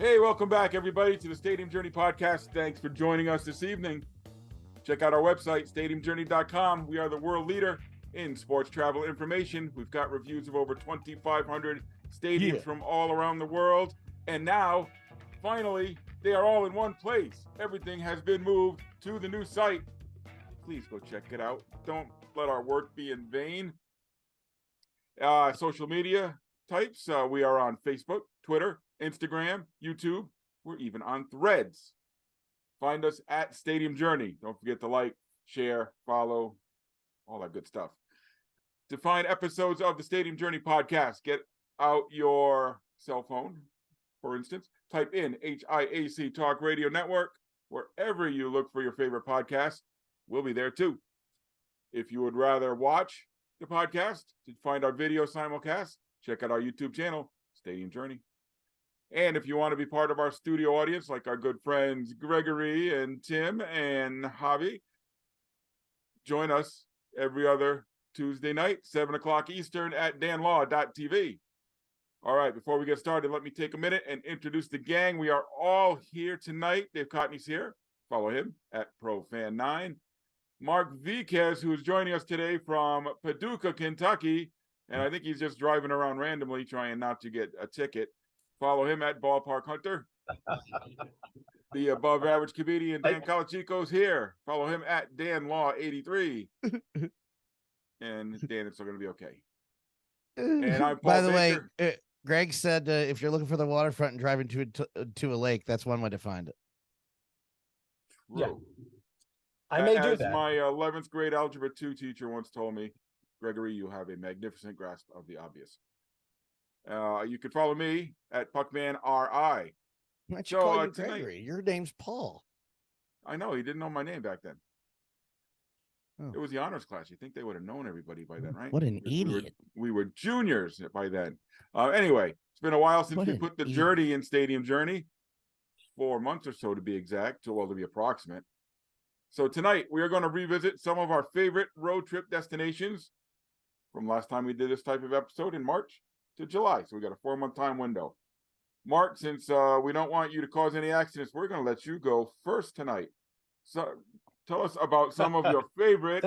Hey, welcome back, everybody, to the Stadium Journey podcast. Thanks for joining us this evening. Check out our website, stadiumjourney.com. We are the world leader in sports travel information. We've got reviews of over 2,500 stadiums from all around the world. And now, finally, they are all in one place. Everything has been moved to the new site. Please go check it out. Don't let our work be in vain. Social media types. We are on Facebook, Twitter, Instagram, YouTube. We're even on Threads. Find us at Stadium Journey. Don't forget to like, share, follow, all that good stuff. To find episodes of the Stadium Journey podcast, get out your cell phone, for instance, type in HIAC Talk Radio Network. Wherever you look for your favorite podcast, we'll be there too. If you would rather watch the podcast to find our video simulcast, check out our YouTube channel, Stadium Journey. And if you want to be part of our studio audience, like our good friends Gregory and Tim and Javi, join us every other Tuesday night, 7 o'clock Eastern at danlaw.tv. All right, before we get started, let me take a minute and introduce the gang. We are all here tonight. Dave Cotney's here. Follow him at ProFan9. Mark Viquez, who is joining us today from Paducah, Kentucky, and I think he's just driving around randomly trying not to get a ticket. Follow him at Ballpark Hunter. The above average comedian Dan Calachico's here. Follow him at DanLaw83. And Dan, it's still going to be okay. And I'm Paul By the Baker. way, Greg said if you're looking for the waterfront and driving to a lake, that's one way to find it. True. Yeah. I may do As that. my 11th grade Algebra 2 teacher once told me, Gregory, you have a magnificent grasp of the obvious. You can follow me at PuckmanRI. Why don't you call you tonight, Gregory? Your name's Paul. I know, he didn't know my name back then. Oh. It was the honors class. You think they would have known everybody by then, right? What an idiot. We were juniors by then. Anyway, it's been a while since we put the journey in Stadium Journey. 4 months or so to be exact, to be approximate. So tonight we are going to revisit some of our favorite road trip destinations from last time we did this type of episode in March to July. So we got a 4-month time window. Mark, since we don't want you to cause any accidents, we're going to let you go first tonight. So tell us about some of your favorite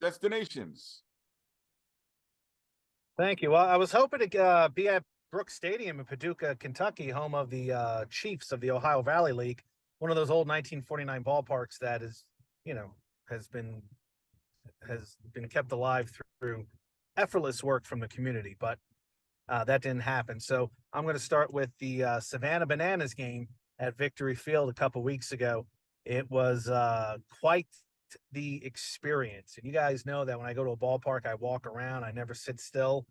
destinations. Thank you. Well, I was hoping to be at Brooks Stadium in Paducah, Kentucky, home of the Chiefs of the Ohio Valley League, one of those old 1949 ballparks that is, has been kept alive through effortless work from the community, but that didn't happen. So I'm going to start with the Savannah Bananas game at Victory Field a couple weeks ago. It was quite the experience. And you guys know that when I go to a ballpark, I walk around, I never sit still.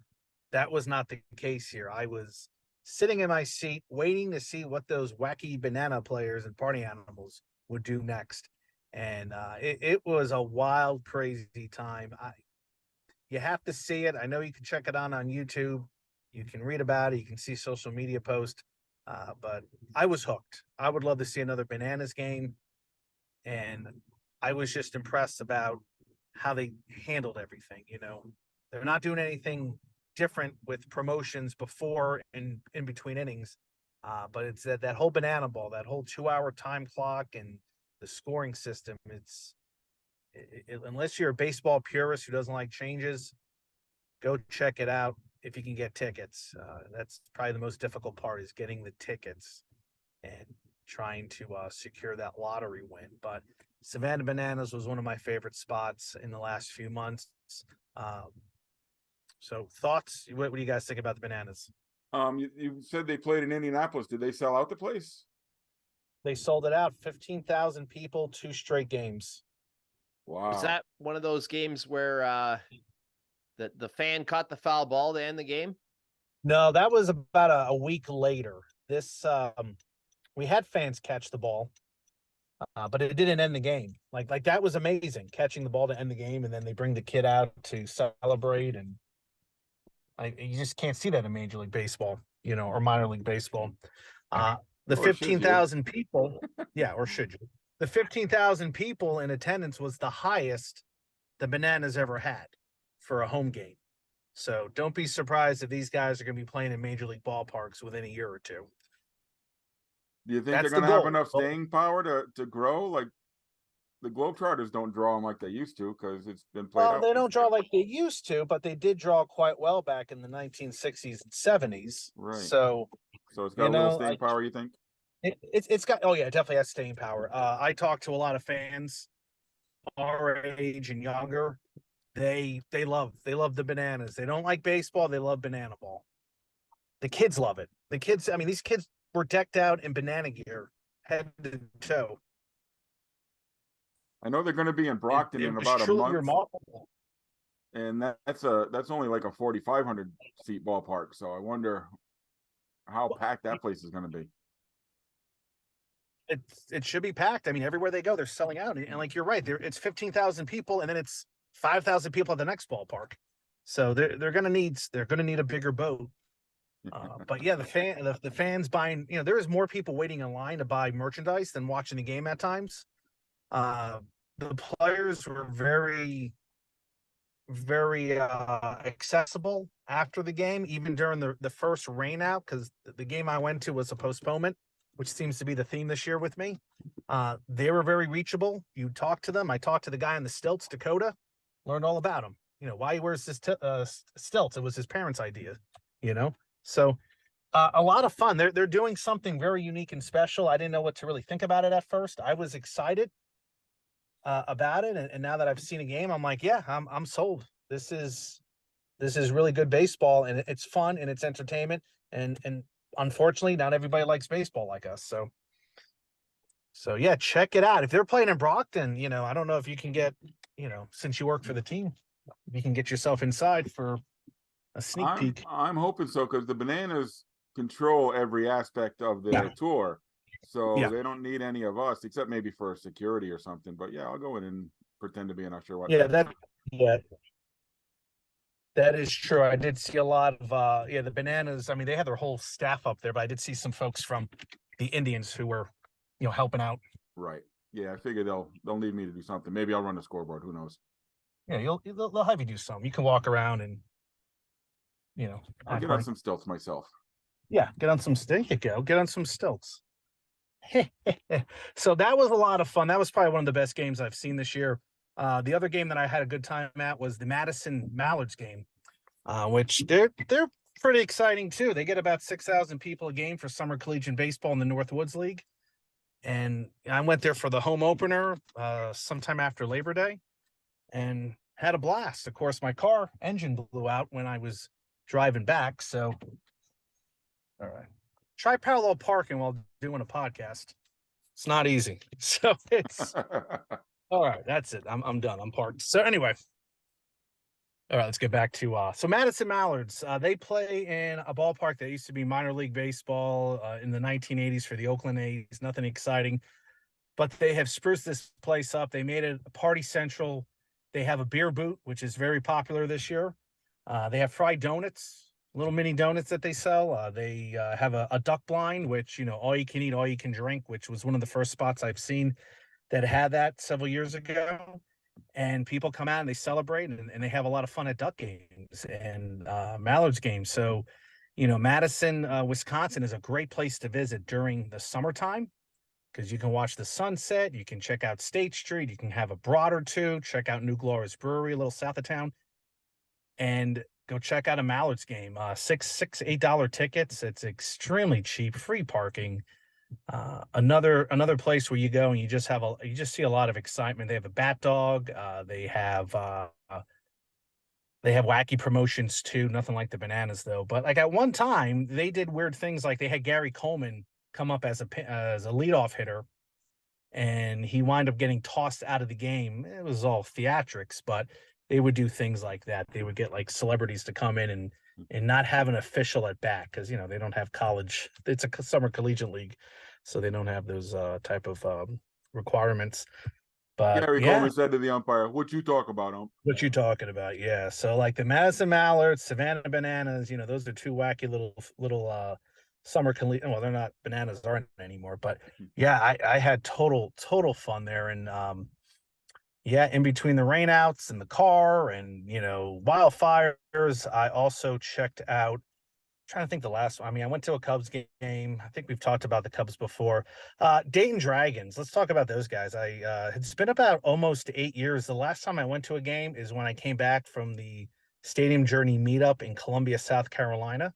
That was not the case here. I was sitting in my seat waiting to see what those wacky banana players and party animals would do next. And it was a wild, crazy time. You have to see it. I know you can check it on YouTube. You can read about it. You can see social media posts. But I was hooked. I would love to see another Bananas game. And I was just impressed about how they handled everything. They're not doing anything different with promotions before and in between innings. But it's that whole banana ball, that whole 2-hour time clock and the scoring system. Unless you're a baseball purist who doesn't like changes, go check it out if you can get tickets. That's probably the most difficult part, is getting the tickets and trying to secure that lottery win. But Savannah Bananas was one of my favorite spots in the last few months. So thoughts? What do you guys think about the Bananas? You said they played in Indianapolis. Did they sell out the place? They sold it out. 15,000 people, 2 straight games. Wow. Is that one of those games where the fan caught the foul ball to end the game? No, that was about a week later. This we had fans catch the ball, but it didn't end the game. Like that was amazing, catching the ball to end the game, and then they bring the kid out to celebrate, and you just can't see that in Major League Baseball, or minor league baseball. The 15,000 people, yeah, or should you? The 15,000 people in attendance was the highest the Bananas ever had for a home game. So don't be surprised if these guys are going to be playing in Major League ballparks within a year or two. Do you think That's they're the going to have goal. enough staying power to grow? Like the Globetrotters don't draw them like they used to because it's been played Well, out. they don't draw like they used to, but they did draw quite well back in the 1960s and 70s. Right. So, So it's got a little staying power, you think? it's got, oh yeah, it definitely has staying power. I talked to a lot of fans our age and younger. They love the Bananas. They don't like baseball. They love banana ball. The kids love it. The kids, I mean, these kids were decked out in banana gear, head to toe. I know they're going to be in Brockton It in was about a truly month, remarkable. and that's only like a 4,500 seat ballpark. So I wonder how packed that place is going to be. It should be packed. I mean, everywhere they go, they're selling out. And like you're right, it's 15,000 people, and then it's 5,000 people at the next ballpark. So they're gonna need a bigger boat. But yeah, the fans buying, there is more people waiting in line to buy merchandise than watching the game at times. The players were very, very accessible after the game, even during the first rain out, because the game I went to was a postponement, which seems to be the theme this year with me. They were very reachable. You talk to them. I talked to the guy on the stilts, Dakota, learned all about him. Why he wears this stilts. It was his parents' idea, So a lot of fun. They're doing something very unique and special. I didn't know what to really think about it at first. I was excited about it, and now that I've seen a game, I'm like, yeah, I'm sold. This is really good baseball, and it's fun and it's entertainment, and unfortunately, not everybody likes baseball like us. So yeah, check it out. If they're playing in Brockton, I don't know if you can get, since you work for the team, if you can get yourself inside for a sneak peek. I'm hoping so because the Bananas control every aspect of their tour. So they don't need any of us except maybe for security or something. But yeah, I'll go in and pretend to be an usher. That is true. I did see a lot of the Bananas. I mean, they had their whole staff up there, but I did see some folks from the Indians who were, helping out. Right. Yeah, I figure they'll need me to do something. Maybe I'll run the scoreboard. Who knows? Yeah, they'll have you do something. You can walk around and, I'll get on some stilts myself. Yeah, get on some stilts. Get on some stilts. So that was a lot of fun. That was probably one of the best games I've seen this year. The other game that I had a good time at was the Madison Mallards game, which they're pretty exciting too. They get about 6,000 people a game for summer collegiate baseball in the Northwoods League. And I went there for the home opener sometime after Labor Day and had a blast. Of course, my car engine blew out when I was driving back. So, all right. Try parallel parking while doing a podcast. It's not easy. So it's all right. That's it. I'm done. I'm parked. So anyway, all right. Let's get back to so Madison Mallards. They play in a ballpark that used to be minor league baseball in the 1980s for the Oakland A's. Nothing exciting, but they have spruced this place up. They made it a party central. They have a beer booth, which is very popular this year. They have fried donuts. Little mini donuts that they sell. They have a duck blind, which, all you can eat, all you can drink, which was one of the first spots I've seen that had that several years ago. And people come out and they celebrate and they have a lot of fun at duck games and Mallards games. So, Madison, Wisconsin is a great place to visit during the summertime because you can watch the sunset. You can check out State Street. You can have a broad or two, check out New Glorious Brewery, a little south of town. And go check out a Mallards game. $8 tickets. It's extremely cheap, free parking. Another place where you go and you just see a lot of excitement. They have a bat dog. They have wacky promotions too. Nothing like the Bananas though. But like at one time they did weird things. Like they had Gary Coleman come up as a leadoff hitter, and he wound up getting tossed out of the game. It was all theatrics, but they would do things like that. They would get like celebrities to come in and not have an official at bat because they don't have college. It's a summer collegiate league, so they don't have those type of requirements. But Gary Coleman said to the umpire, "What you talk about, ump? What you talking about?" Yeah. So like the Madison Mallards, Savannah Bananas, those are two wacky little summer collegiate. Well, they're not, Bananas aren't anymore, but yeah, I had total fun there. And in between the rainouts and the car and wildfires, I also checked out trying to think the last one. I mean, I went to a Cubs game. I think we've talked about the Cubs before. Dayton Dragons. Let's talk about those guys. It's been about almost 8 years. The last time I went to a game is when I came back from the Stadium Journey meetup in Columbia, South Carolina.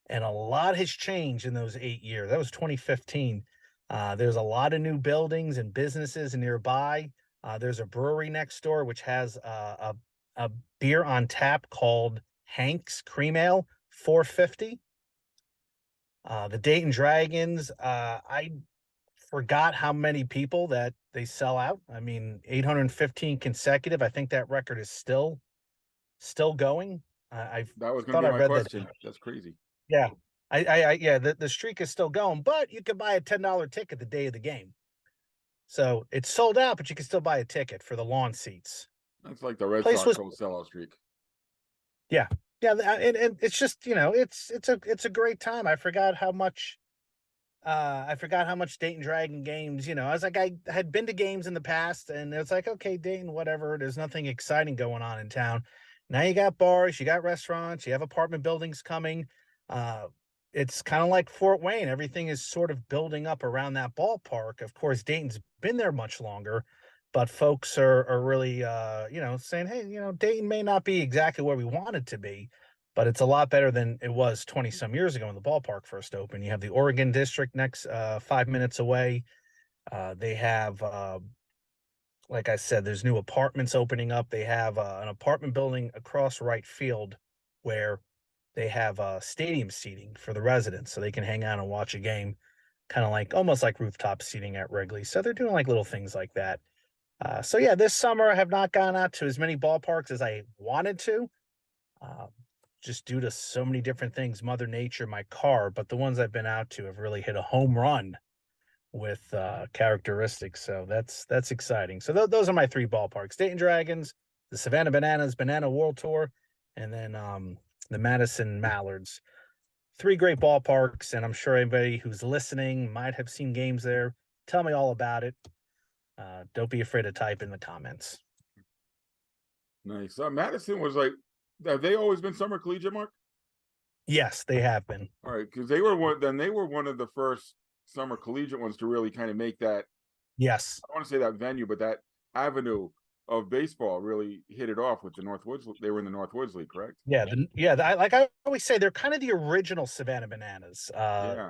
And a lot has changed in those 8 years. That was 2015. There's a lot of new buildings and businesses nearby. There's a brewery next door, which has a beer on tap called Hank's Cream Ale, $4.50. The Dayton Dragons, I forgot how many people that they sell out. I mean, 815 consecutive. I think that record is still going. That was going thought to I be my read that. question. That's crazy. Yeah. Yeah, the streak is still going, but you could buy a $10 ticket the day of the game. So it's sold out, but you can still buy a ticket for the lawn seats. That's like the Red Place Sox was- whole sellout streak. Yeah, and it's just, you know, it's a great time. I forgot how much Dayton Dragon games, you know, I was like, I had been to games in the past and it's like, okay, Dayton, whatever. There's nothing exciting going on in town. Now you got bars, you got restaurants, you have apartment buildings coming. It's kind of like Fort Wayne. Everything is sort of building up around that ballpark. Of course, Dayton's been there much longer, but folks are really, you know, saying, hey, you know, Dayton may not be exactly where we want it to be, but it's a lot better than it was 20 some years ago when the ballpark first opened. You have the Oregon District next, 5 minutes away. They have, like I said, there's new apartments opening up. They have an apartment building across right field where they have stadium seating for the residents so they can hang out and watch a game, kind of like almost like rooftop seating at Wrigley. So they're doing like little things like that. So yeah, this summer I have not gone out to as many ballparks as I wanted to, just due to so many different things, Mother Nature, my car. But the ones I've been out to have really hit a home run with characteristics. So that's exciting. So those are my 3 ballparks: Dayton Dragons, the Savannah Bananas Banana World Tour, and then the Madison Mallards. 3 great ballparks, and I'm sure anybody who's listening might have seen games there. Tell me all about it. Don't be afraid to type in the comments. Nice. Madison was like, have they always been summer collegiate, Mark? Yes, they have been. All right, because they were one of the first summer collegiate ones to really kind of make that. Yes. I don't want to say that venue, but that avenue of baseball really hit it off with the Northwoods. They were in the Northwoods League, correct? Yeah, like I always say, they're kind of the original Savannah Bananas.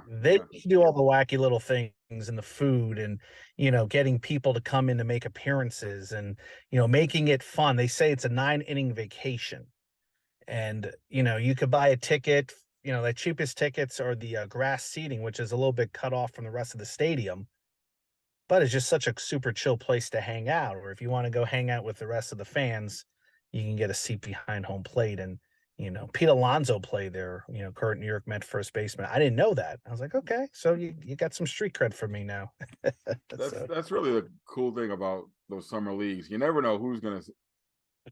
They do all the wacky little things and the food, and you know, getting people to come in to make appearances, and you know, making it fun. They say it's a 9-inning vacation, and you know, you could buy a ticket. You know, the cheapest tickets are the grass seating, which is a little bit cut off from the rest of the stadium, but it's just such a super chill place to hang out. Or if you want to go hang out with the rest of the fans, you can get a seat behind home plate. And, you know, Pete Alonso played there, you know, current New York Met first baseman. I didn't know that. I was like, okay, so you got some street cred for me now. That's really the cool thing about those summer leagues. You never know who's going to,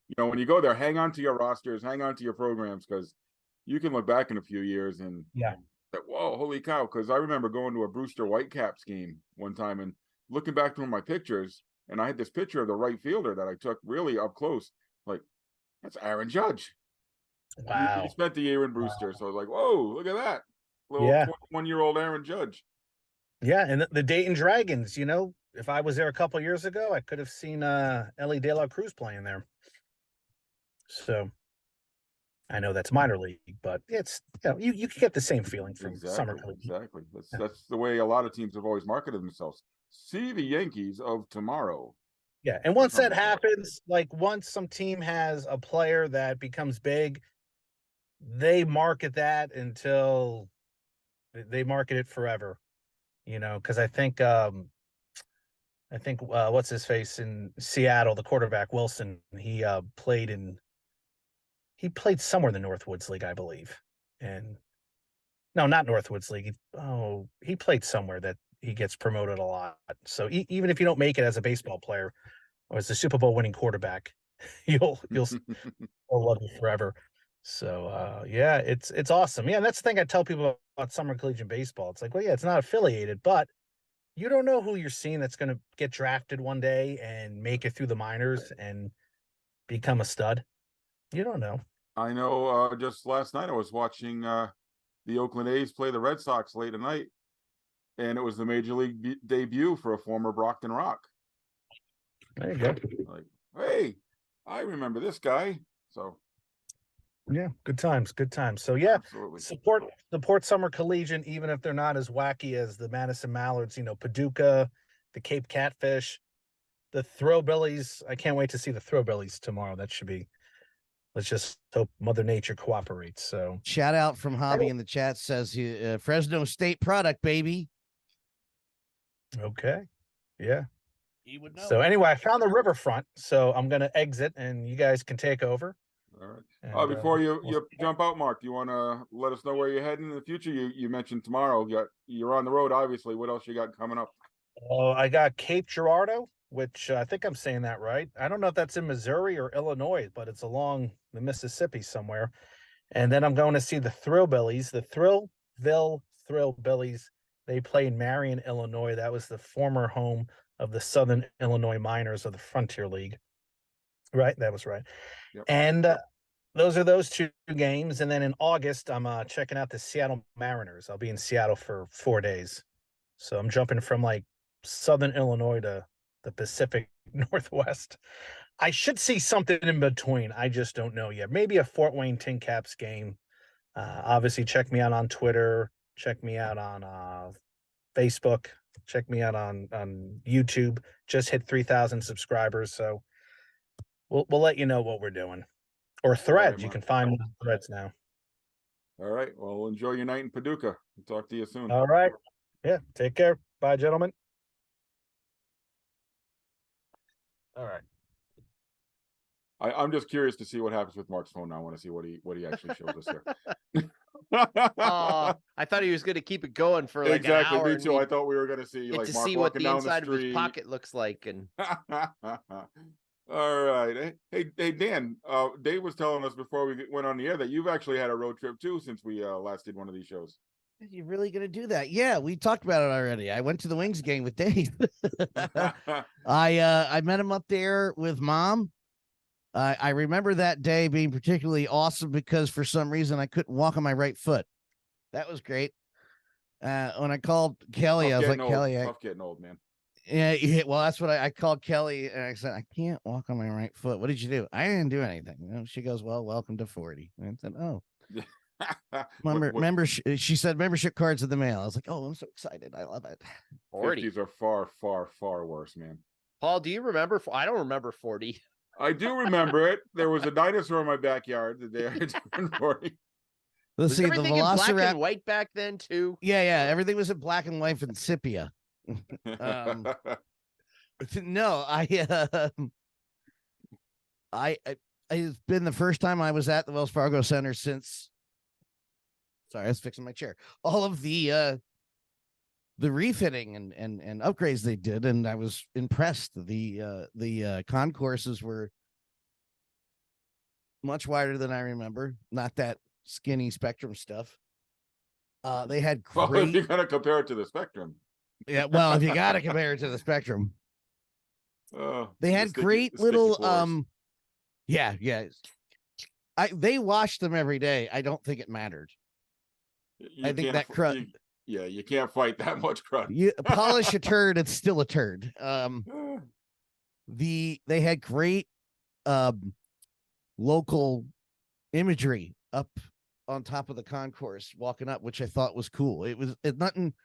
you know, when you go there, hang on to your rosters, hang on to your programs, because you can look back in a few years and Yeah. like, whoa, holy cow. Because I remember going to a Brewster Whitecaps game one time and looking back through my pictures, and I had this picture of the right fielder that I took really up close. Like, that's Aaron Judge. Wow. He spent the year in Brewster. So I was like, whoa, look at that. Little Yeah. 21-year-old Aaron Judge. Yeah, and the Dayton Dragons, you know, if I was there a couple years ago, I could have seen Ellie De La Cruz playing there. So I know that's minor league, but it's, you know, you can get the same feeling from summer collegiate. Exactly. That's the way a lot of teams have always marketed themselves. See the Yankees of tomorrow. Yeah, and once that something like that. happens, like once some team has a player that becomes big, they market that until they market it forever. You know, because I think what's his face in Seattle, the quarterback Wilson, he played somewhere in the Northwoods League, I believe. And no, not Northwoods League. He played somewhere that he gets promoted a lot. So even if you don't make it as a baseball player or as a Super Bowl winning quarterback, you'll love you forever. So yeah, it's awesome. Yeah, and that's the thing I tell people about summer collegiate baseball. It's like, well, yeah, it's not affiliated, but you don't know who you're seeing that's going to get drafted one day and make it through the minors and become a stud. You don't know. I know just last night I was watching the Oakland A's play the Red Sox late at night, and it was the major league debut for a former Brockton Rock. There you go. Like, hey, I remember this guy. So Yeah, good times, good times. So yeah, absolutely. support Summer Collegiate, even if they're not as wacky as the Madison Mallards. You know, Paducah, the Cape Catfish, the Throwbillies. I can't wait to see the Throwbillies tomorrow. That should be. Let's just hope Mother Nature cooperates. So Shout out from Hobby in the chat says Fresno State product, baby. okay, yeah. He would know. So anyway, I found the riverfront, so I'm gonna exit, and you guys can take over. All right. And, Before you jump out, Mark, do you want to let us know where you're heading in the future? You mentioned tomorrow. You're on the road, obviously. What else you got coming up? Oh, I got Cape Girardeau, which I think I'm saying that right. I don't know if that's in Missouri or Illinois, but it's along the Mississippi somewhere. And then I'm going to see the Thrillbillies, the Thrillville Thrillbillies. They play in Marion, Illinois. That was the former home of the Southern Illinois Miners of the Frontier League. Right, that was right. Yep. And those are those two games. And then in August, I'm checking out the Seattle Mariners. I'll be in Seattle for 4 days. So I'm jumping from like Southern Illinois to the Pacific Northwest. I should see something in between. I just don't know yet. Maybe a Fort Wayne Tin Caps game. Obviously, check me out on Twitter. Check me out on Facebook. Check me out on YouTube. Just hit 3,000 subscribers. So we'll let you know what we're doing. Or Threads. You Mark. can find Threads now. All right. Well, enjoy your night in Paducah. We'll talk to you soon. All right. Yeah. Take care. Bye, gentlemen. All right. I'm just curious to see what happens with Mark's phone now. I want to see what he actually shows us here. Oh, I thought he was going to keep it going for like exactly. an hour. Me too. I thought we were going to see get like to Mark see what walking the down inside the of his street. pocket looks like. And all right. Hey, Dan. Dave was telling us before we went on the air that you've actually had a road trip too since we last did one of these shows. You really gonna do that? Yeah, we talked about it already. I went to the Wings game with Dave. I met him up there with Mom. I remember that day being particularly awesome because for some reason I couldn't walk on my right foot. That was great. When I called Kelly, I was like, Kelly, tough getting old, man. Yeah, well, that's what I called Kelly and I said, I can't walk on my right foot. What did you do? I didn't do anything. She goes, well, welcome to 40. And I said, oh. She said membership cards in the mail. I was like, oh, I'm so excited. I love it. 40s are far, far, far worse, man. Paul, do you remember? I don't remember 40. I do remember it. There was a dinosaur in my backyard the day I turned 40. Let's see, the everything in black Velociraptor. and white back then too. Yeah. Everything was in black and white and sepia. No, it's been the first time I was at the Wells Fargo Center since. Sorry, I was fixing my chair. All of the refitting and upgrades they did, and I was impressed. The concourses were much wider than I remember. Not that skinny Spectrum stuff. They had great. Well, if you're gonna compare it to the Spectrum. Yeah, well, if you got to compare it to the Spectrum, they had great little. Yeah. They washed them every day. I don't think it mattered. I think that crud. You can't fight that much crud. You polish a turd, it's still a turd. They had great local imagery up on top of the concourse walking up, which I thought was cool. It's nothing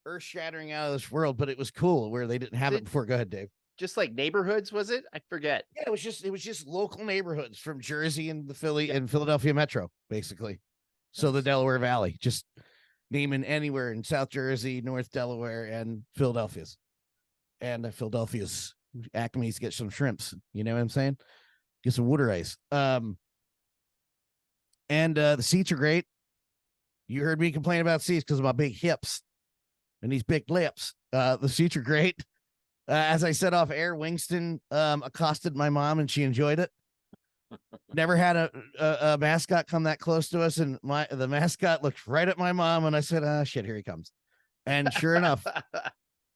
earth shattering out of this world, but it was cool where they didn't have it before. Go ahead, Dave. Just like neighborhoods, was it? I forget. Yeah, it was just local neighborhoods from Jersey and the Philly and Philadelphia Metro, basically. So the Delaware Valley, just naming anywhere in South Jersey, North Delaware, and Philadelphia's. And Philadelphia's Acme's get some shrimps. You know what I'm saying? Get some water ice. And the seats are great. You heard me complain about seats because of my big hips and these big lips. The seats are great. As I said off air, Wingston accosted my mom and she enjoyed it. Never had a mascot come that close to us, and the mascot looked right at my mom, and I said, shit, here he comes. And sure enough,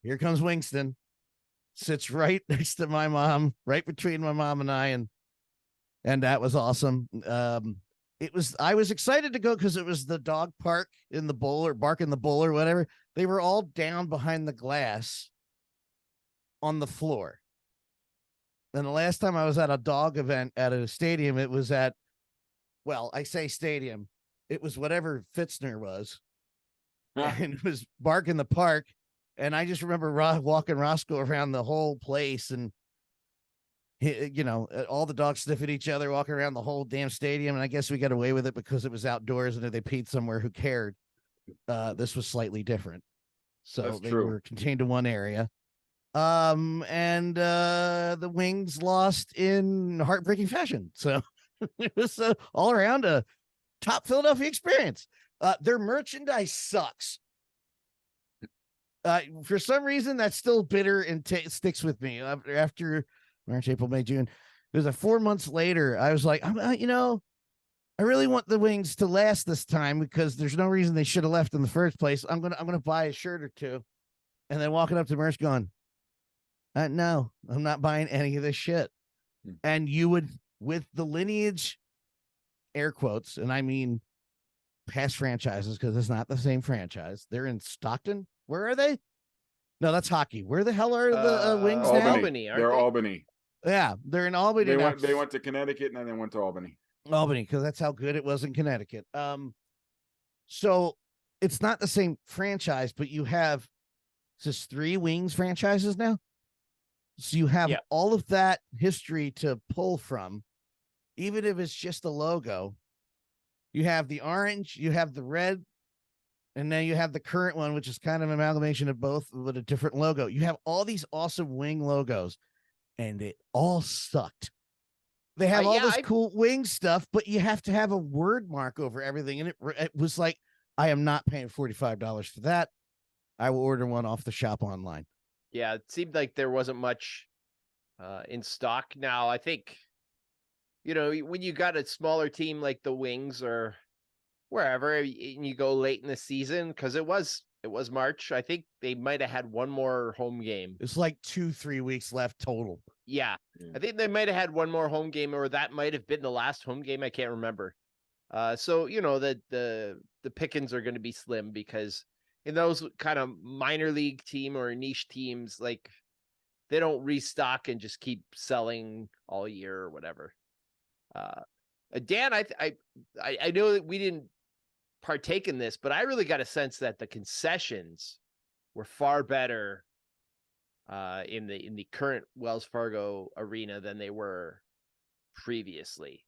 here comes Wingston. Sits right next to my mom, right between my mom and I, and that was awesome. I was excited to go because it was the dog park in the bowl or bark in the bowl or whatever. They were all down behind the glass on the floor. And the last time I was at a dog event at a stadium, it was at, well, I say stadium, it was whatever Fitzner was. And it was Bark in the Park. And I just remember walking Roscoe around the whole place, and all the dogs sniffing each other, walking around the whole damn stadium. And I guess we got away with it because it was outdoors, and if they peed somewhere, who cared? This was slightly different. So That's they true. were contained to one area. And the Wings lost in heartbreaking fashion. So it was all around a top Philadelphia experience. Their merchandise sucks. For some reason, that's still bitter and sticks with me. After March, April, May, June, it was 4 months later. I was like, I really want the Wings to last this time because there's no reason they should have left in the first place. I'm gonna buy a shirt or two, and then walking up to merch, going, no, I'm not buying any of this shit. And you would, with the lineage, air quotes, and I mean past franchises because it's not the same franchise. They're in Stockton. Where are they? No, that's hockey. Where the hell are the Wings Albany. now? Albany, aren't They're they? Albany. Yeah, they're in Albany. They went to Connecticut and then they went to Albany. Albany, because that's how good it was in Connecticut. So it's not the same franchise, but you have just 3 Wings franchises now. So you have all of that history to pull from, even if it's just a logo. You have the orange, you have the red, and then you have the current one, which is kind of an amalgamation of both with a different logo. You have all these awesome Wing logos, and it all sucked. They have all this cool Wing stuff, but you have to have a word mark over everything. And it was like, I am not paying $45 for that. I will order one off the shop online. Yeah, it seemed like there wasn't much in stock. Now, I think, when you got a smaller team like the Wings or wherever, and you go late in the season, because it was March, I think they might have had one more home game. It's like 2-3 weeks left total. Yeah. I think they might have had one more home game, or that might have been the last home game. I can't remember. So, the pickings are going to be slim because in those kind of minor league team or niche teams, like they don't restock and just keep selling all year or whatever. Dan, I know that we didn't partake in this, but I really got a sense that the concessions were far better in the current Wells Fargo arena than they were previously.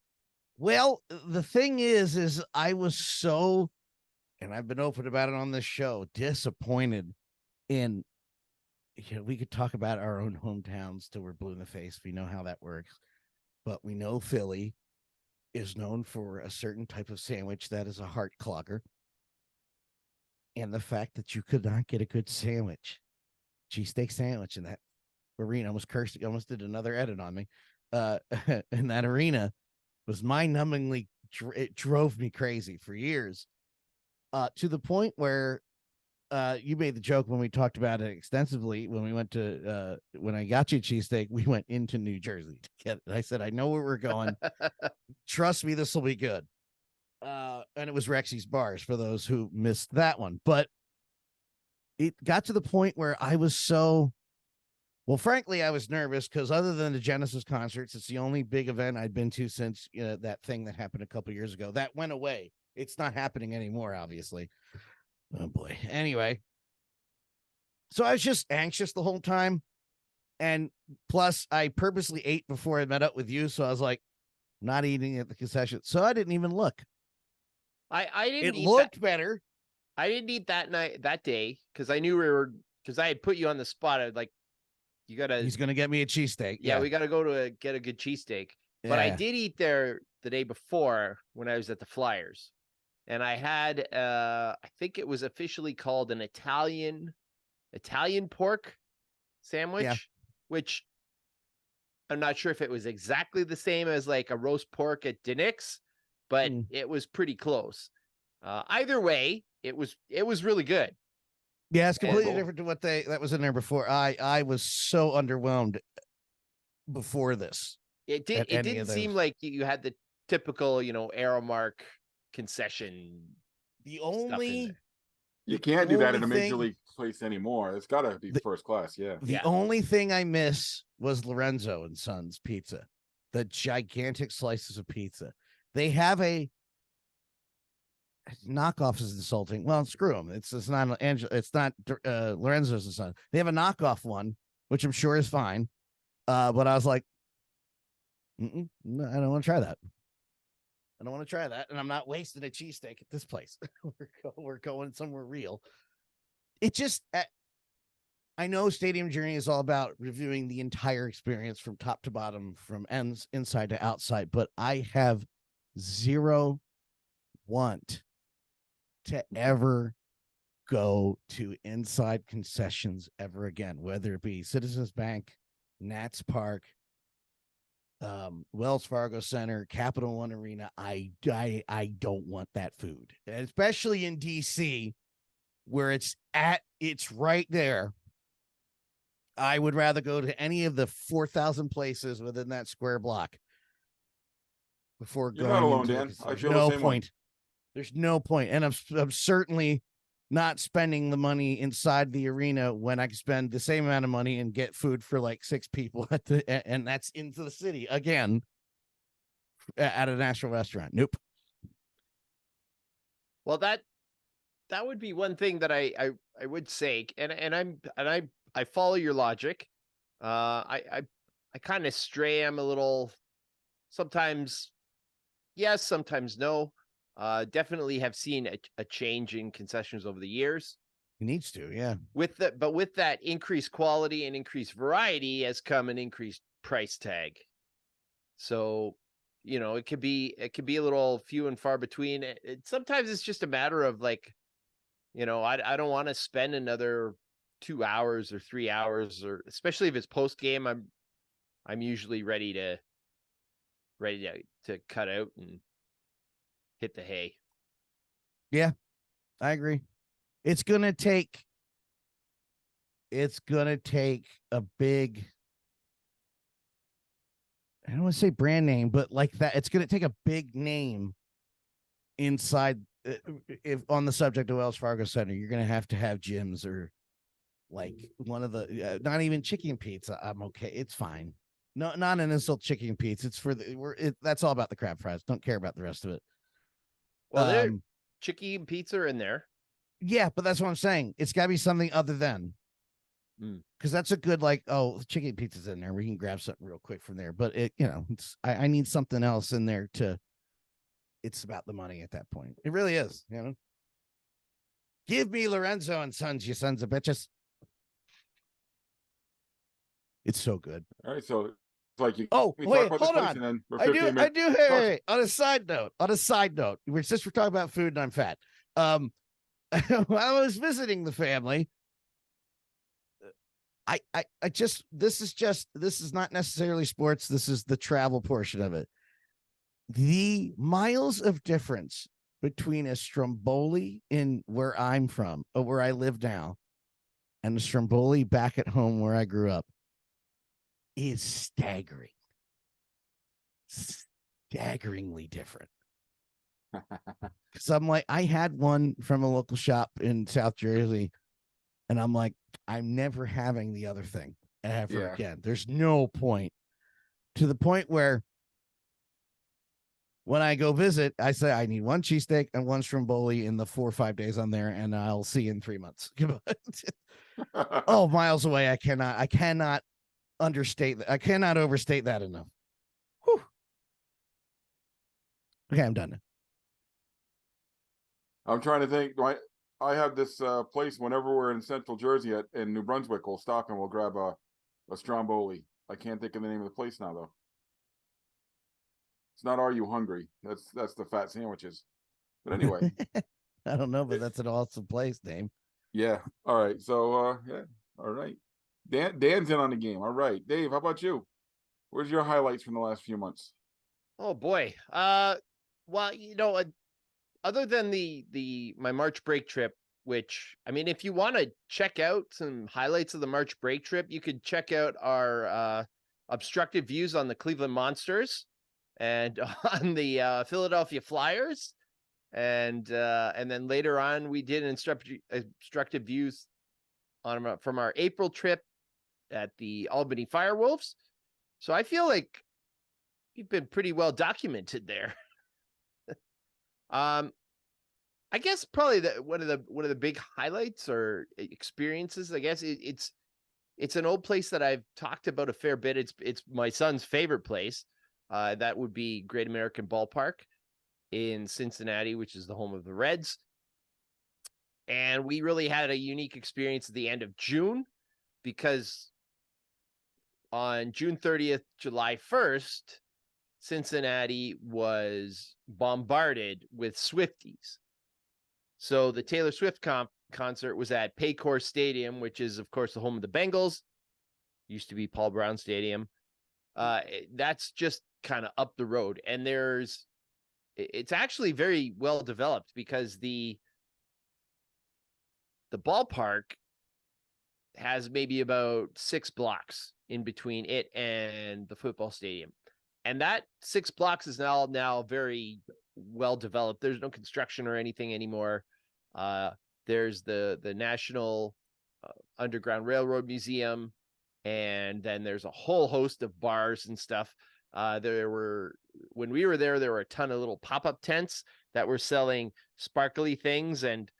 Well, the thing is I was so, and I've been open about it on this show, disappointed in, we could talk about our own hometowns till we're blue in the face. We know how that works, but we know Philly is known for a certain type of sandwich that is a heart clogger. And the fact that you could not get a good sandwich, cheesesteak sandwich in that arena, almost cursed, almost did another edit on me, in that arena was mind-numbingly, it drove me crazy for years, to the point where you made the joke when we talked about it extensively when we went to when I got you a cheesesteak, we went into New Jersey to get it. I said, I know where we're going. Trust me, this will be good. And it was Rexy's Bars for those who missed that one. But it got to the point where I was frankly, I was nervous because other than the Genesis concerts, it's the only big event I'd been to since that thing that happened a couple years ago. That went away. It's not happening anymore, obviously. Oh boy. Anyway, so I was just anxious the whole time. And plus I purposely ate before I met up with you. So I was like, not eating at the concession. So I didn't even look. I didn't. It looked better. I didn't eat that day because I knew because I had put you on the spot. I was like, he's going to get me a cheesesteak. Yeah, we got to go to get a good cheesesteak. Yeah. But I did eat there the day before when I was at the Flyers. And I had, I think it was officially called an Italian pork sandwich, which I'm not sure if it was exactly the same as like a roast pork at Dinick's, but it was pretty close. Either way, it was really good. Yeah, it's completely different to what that was in there before. I was so underwhelmed before this. It didn't seem like you had the typical, Aramark concession. The stuff in only there. You can't do that in only a major thing- league place anymore. It's got to be first class. Yeah. the Yeah. only thing I miss was Lorenzo and Sons pizza. The gigantic slices of pizza. They have a knockoff is insulting. Well, screw them. It's not Lorenzo's and Son. They have a knockoff one, which I'm sure is fine. But I was like, no, I don't want to try that. I don't want to try that, and I'm not wasting a cheesesteak at this place. We're going somewhere real. It just, I know Stadium Journey is all about reviewing the entire experience from top to bottom, from ends inside to outside, but I have zero want to ever go to inside concessions ever again, whether it be Citizens Bank, Nats Park, Wells Fargo Center, Capital One Arena. I don't want that food, especially in DC, where it's right there. I would rather go to any of the 4,000 places within that square block before You're going not alone, into Dan. it. I feel the same way. There's no point, and I'm certainly not spending the money inside the arena when I can spend the same amount of money and get food for like 6 people and that's into the city again at a national restaurant. Nope. Well, that would be one thing that I would say, and I follow your logic. I kind of stray. I'm a little, sometimes yes, sometimes no. Definitely have seen a change in concessions over the years. It needs to, yeah. With that increased quality and increased variety has come an increased price tag. So, it could be a little few and far between. Sometimes it's just a matter of like, I don't want to spend another 2 hours or 3 hours, or especially if it's post game. I'm usually ready to cut out and hit the hay. Yeah, I agree. It's gonna take a big, I don't want to say brand name, but like that, it's gonna take a big name inside. If on the subject of Wells Fargo Center, you're gonna have gyms or like one of the not even chicken pizza. I'm okay. It's fine. No, not an insult chicken pizza. It's for that's all about the crab fries. Don't care about the rest of it. Well, there chicken pizza in there. Yeah, but that's what I'm saying. It's got to be something other than, because that's a good chicken pizza's in there. We can grab something real quick from there. But I need something else in there it's about the money at that point. It really is. Give me Lorenzo and Sons, you sons of bitches. It's so good. All right, so it's like you. Oh, we wait, talk about this hold place on. and then we're I 15 do. minutes. Hey, on a side note, we're talking about food and I'm fat. When I was visiting the family, this is not necessarily sports. This is the travel portion of it. The miles of difference between a Stromboli in where I'm from, or where I live now, and a Stromboli back at home where I grew up is staggering. Staggeringly different. Because I'm like, I had one from a local shop in South Jersey, and I'm like, I'm never having the other thing ever again. There's no point. To the point where when I go visit, I say I need one cheesesteak and one Stromboli in the 4 or 5 days I'm there, and I'll see you in 3 months. Oh, miles away. I cannot understate that. I cannot overstate that enough. Whew. Okay, I'm done now. I'm trying to think. I have this place whenever we're in Central Jersey in New Brunswick. We'll stop and we'll grab a Stromboli. I can't think of the name of the place now though. It's not Are You Hungry? That's the fat sandwiches. But anyway. I don't know, but that's an awesome place name. Yeah. All right. So yeah. All right. Dan's in on the game. All right. Dave, how about you? Where's your highlights from the last few months? Oh boy. Well, other than my March break trip, which, I mean, if you want to check out some highlights of the March break trip, you could check out our obstructed views on the Cleveland Monsters. and on the Philadelphia Flyers. And then later on, we did instructive views on from our April trip at the Albany Firewolves. So I feel like you've been pretty well documented there. I guess probably one of the big highlights or experiences, I guess it's an old place that I've talked about a fair bit. It's my son's favorite place. That would be Great American Ballpark in Cincinnati, which is the home of the Reds. And we really had a unique experience at the end of June, because on June 30th, July 1st, Cincinnati was bombarded with Swifties. So the Taylor Swift concert was at Paycor Stadium, which is, of course, the home of the Bengals. Used to be Paul Brown Stadium. That's just kind of up the road. And it's actually very well developed, because the ballpark has maybe about 6 blocks in between it and the football stadium. And that 6 blocks is now very well developed. There's no construction or anything anymore. There's the National Underground Railroad Museum, and then there's a whole host of bars and stuff. When we were there were a ton of little pop-up tents that were selling sparkly things, and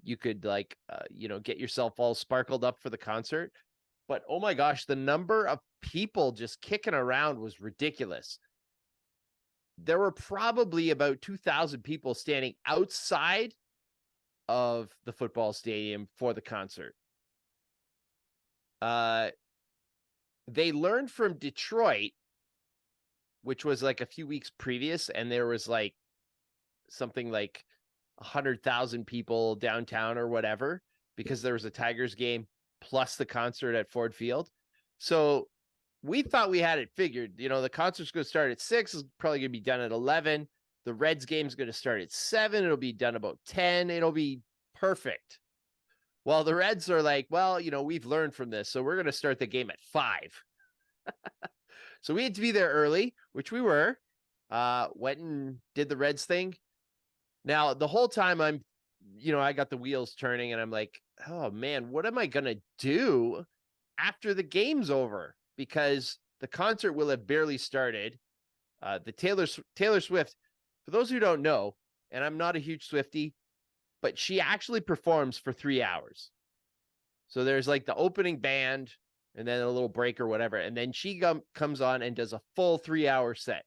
you could get yourself all sparkled up for the concert. But oh my gosh, the number of people just kicking around was ridiculous. There were probably about 2,000 people standing outside of the football stadium for the concert. They learned from Detroit, which was like a few weeks previous, and there was like something like 100,000 people downtown or whatever, because there was a Tigers game plus the concert at Ford Field. So we thought we had it figured. The concert's going to start at 6. It's probably going to be done at 11. The Reds game's going to start at 7. It'll be done about 10. It'll be perfect. Well, the Reds are like, well, we've learned from this, so we're going to start the game at 5. So we had to be there early, which we were. Went and did the Reds thing. Now, the whole time I got the wheels turning, and I'm like, oh man, what am I going to do after the game's over? Because the concert will have barely started. The Taylor Swift, for those who don't know, and I'm not a huge Swiftie, but she actually performs for 3 hours. So there's like the opening band and then a little break or whatever. And then she comes on and does a full 3-hour set.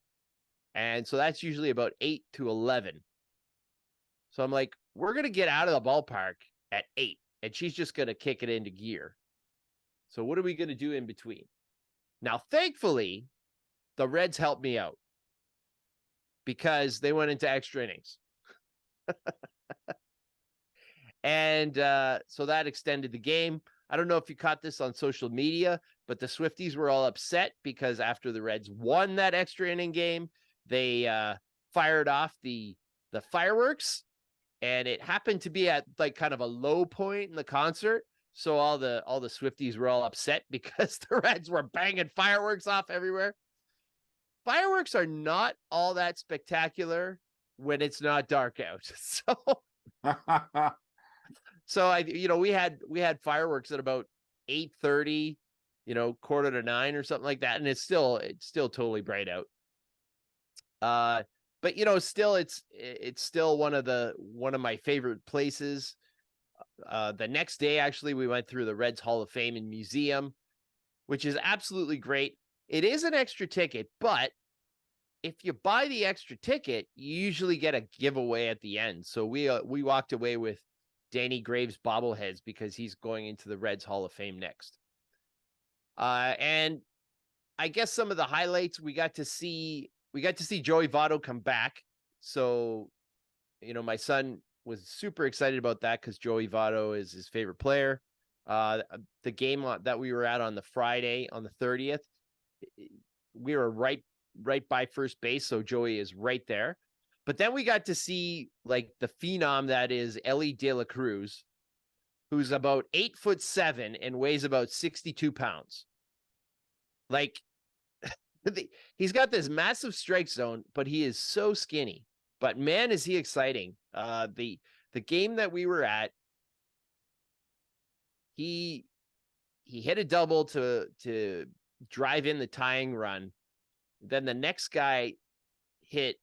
And so that's usually about 8 to 11. So I'm like, we're going to get out of the ballpark at 8, and she's just going to kick it into gear. So what are we going to do in between? Now, thankfully, the Reds helped me out, because they went into extra innings. And so that extended the game. I don't know if you caught this on social media, but the Swifties were all upset because after the Reds won that extra inning game, they fired off the fireworks, and it happened to be at like kind of a low point in the concert. So all the Swifties were all upset because the Reds were banging fireworks off everywhere. Fireworks are not all that spectacular when it's not dark out. So we had fireworks at about 8:30, 8:45 or something like that, and it's still totally bright out. But still it's still one of my favorite places. The next day, actually, we went through the Reds Hall of Fame and Museum, which is absolutely great. It is an extra ticket, but if you buy the extra ticket, you usually get a giveaway at the end. So we walked away with Danny Graves bobbleheads because he's going into the Reds Hall of Fame next. And I guess some of the highlights, we got to see Joey Votto come back. So, my son was super excited about that because Joey Votto is his favorite player. The game that we were at on the Friday, on the 30th, we were right by first base. So Joey is right there. But then we got to see like the phenom that is Ellie De La Cruz, who's about 8'7" and weighs about 62 pounds. Like, He's got this massive strike zone, but he is so skinny. But man, is he exciting. The game that we were at, he hit a double to drive in the tying run. Then the next guy hit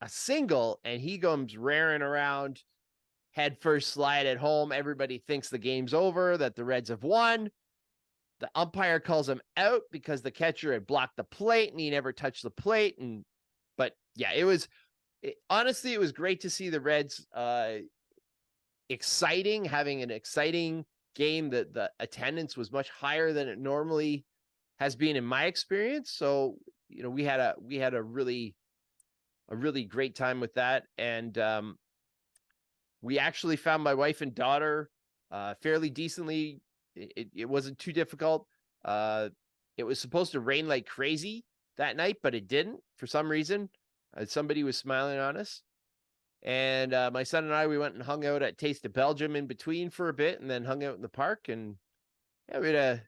a single, and he comes raring around, head first slide at home. Everybody thinks the game's over, that the Reds have won. The umpire calls him out because the catcher had blocked the plate and he never touched the plate. But yeah, honestly, it was great to see the Reds having an exciting game. That the attendance was much higher than it normally has been in my experience. So, we had a really great time with that. And we actually found my wife and daughter fairly decently. It wasn't too difficult. It was supposed to rain like crazy that night, but it didn't for some reason. Somebody was smiling on us. And my son and I, we went and hung out at Taste of Belgium in between for a bit, and then hung out in the park. And yeah, we had a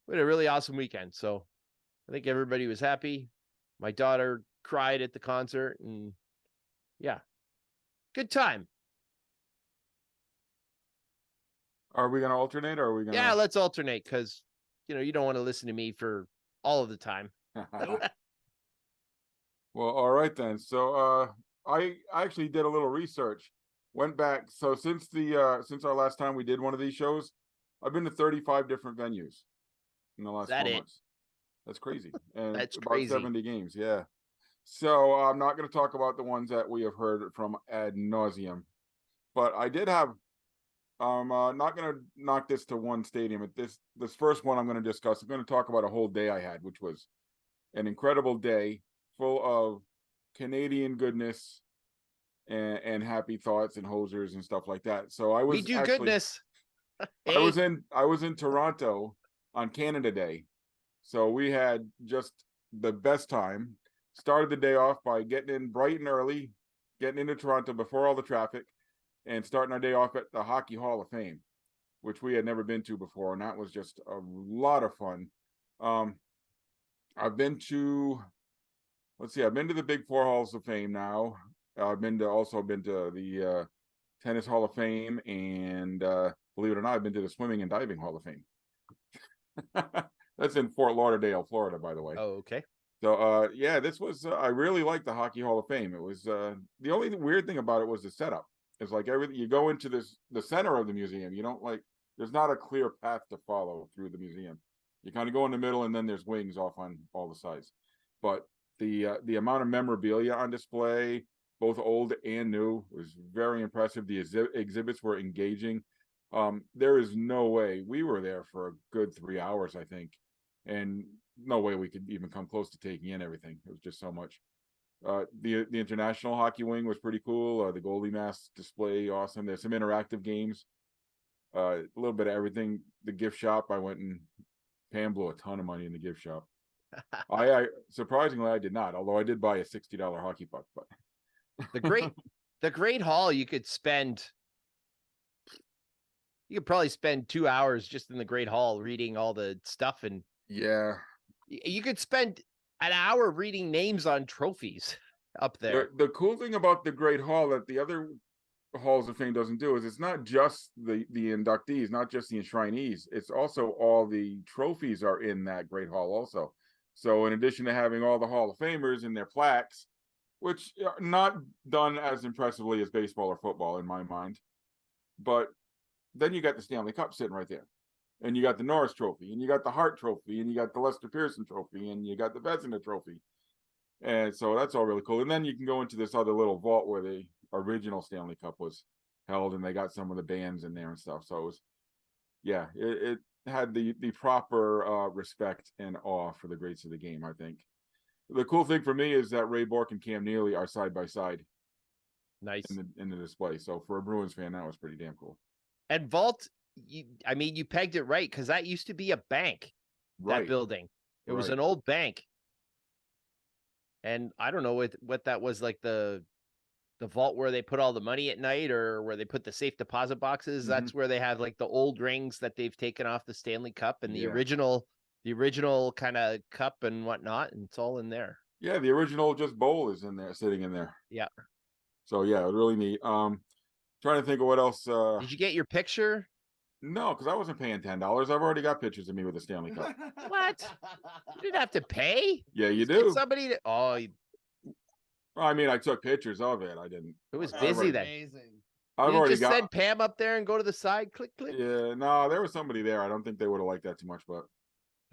really awesome weekend. So I think everybody was happy. My daughter cried at the concert, and yeah, good time. Are we going to alternate, or are we going to? Yeah, let's alternate, because, you don't want to listen to me for all of the time. Well, all right then. So I actually did a little research. Went back. So since our last time we did one of these shows, I've been to 35 different venues in the last 4 months. That's crazy. And That's about crazy. 70 games. Yeah. So I'm not going to talk about the ones that we have heard from ad nauseum, but I did have. I'm not going to knock this to one stadium. At this first one I'm going to discuss, I'm going to talk about a whole day I had, which was an incredible day full of Canadian goodness and happy thoughts and hosers and stuff like that. So I was We do goodness. I was in Toronto on Canada Day. So we had just the best time. Started the day off by getting in bright and early, getting into Toronto before all the traffic, and starting our day off at the Hockey Hall of Fame, which we had never been to before. And that was just a lot of fun. I've been to the big four halls of fame now. I've been to the Tennis Hall of Fame, and believe it or not, I've been to the Swimming and Diving Hall of Fame. That's in Fort Lauderdale, Florida, by the way. Oh, okay. So yeah, this was I really liked the Hockey Hall of Fame. It was the only weird thing about it was the setup. It's like everything, you go into the center of the museum. You don't there's not a clear path to follow through the museum. You kind of go in the middle, and then there's wings off on all the sides. But the amount of memorabilia on display, both old and new, was very impressive. The exhibits were engaging. There is no way we were there for a good 3 hours, I think, and no way we could even come close to taking in everything. It was just so much. The international hockey wing was pretty cool. The goalie mask display, awesome. There's some interactive games. A little bit of everything. The gift shop, I went, and Pam blew a ton of money in the gift shop. I surprisingly I did not, although I did buy a $60 hockey puck. But the Great Hall, you could probably spend 2 hours just in the Great Hall reading all the stuff, and yeah, you could spend an hour reading names on trophies up there. The cool thing about the Great Hall that the other halls of fame doesn't do is it's not just the inductees, not just the enshrinees. It's also all the trophies are in that Great Hall also. So in addition to having all the Hall of Famers and their plaques, which are not done as impressively as baseball or football in my mind, but then you got the Stanley Cup sitting right there. And you got the Norris Trophy, and you got the Hart Trophy, and you got the Lester Pearson Trophy, and you got the Vezina Trophy. And so that's all really cool. And then you can go into this other little vault where the original Stanley Cup was held, and they got some of the bands in there and stuff. So it was, yeah, it had the proper respect and awe for the greats of the game, I think. The cool thing for me is that Ray Bourque and Cam Neely are side by side. Nice. In the display. So for a Bruins fan, that was pretty damn cool. And vault, you pegged it right, because that used to be a bank. Right. That building, it was an old bank, and I don't know what that was, like the vault where they put all the money at night, or where they put the safe deposit boxes. Mm-hmm. That's where they have like the old rings that they've taken off the Stanley Cup, and the original The original kind of cup and whatnot, and it's all in there. Yeah, the original just bowl is in there, sitting in there. Yeah. So yeah, really neat. Trying to think of what else. Did you get your picture? No, because I wasn't paying $10. I've already got pictures of me with a Stanley Cup. What? You didn't have to pay. Yeah, you Just get do. somebody to. Oh, Well, I mean, I took pictures of it. I didn't. it was I've busy already- then. Amazing. I've You already just got. send Pam up there and go to the side. Click, click. Yeah, no, there was somebody there. I don't think they would have liked that too much, but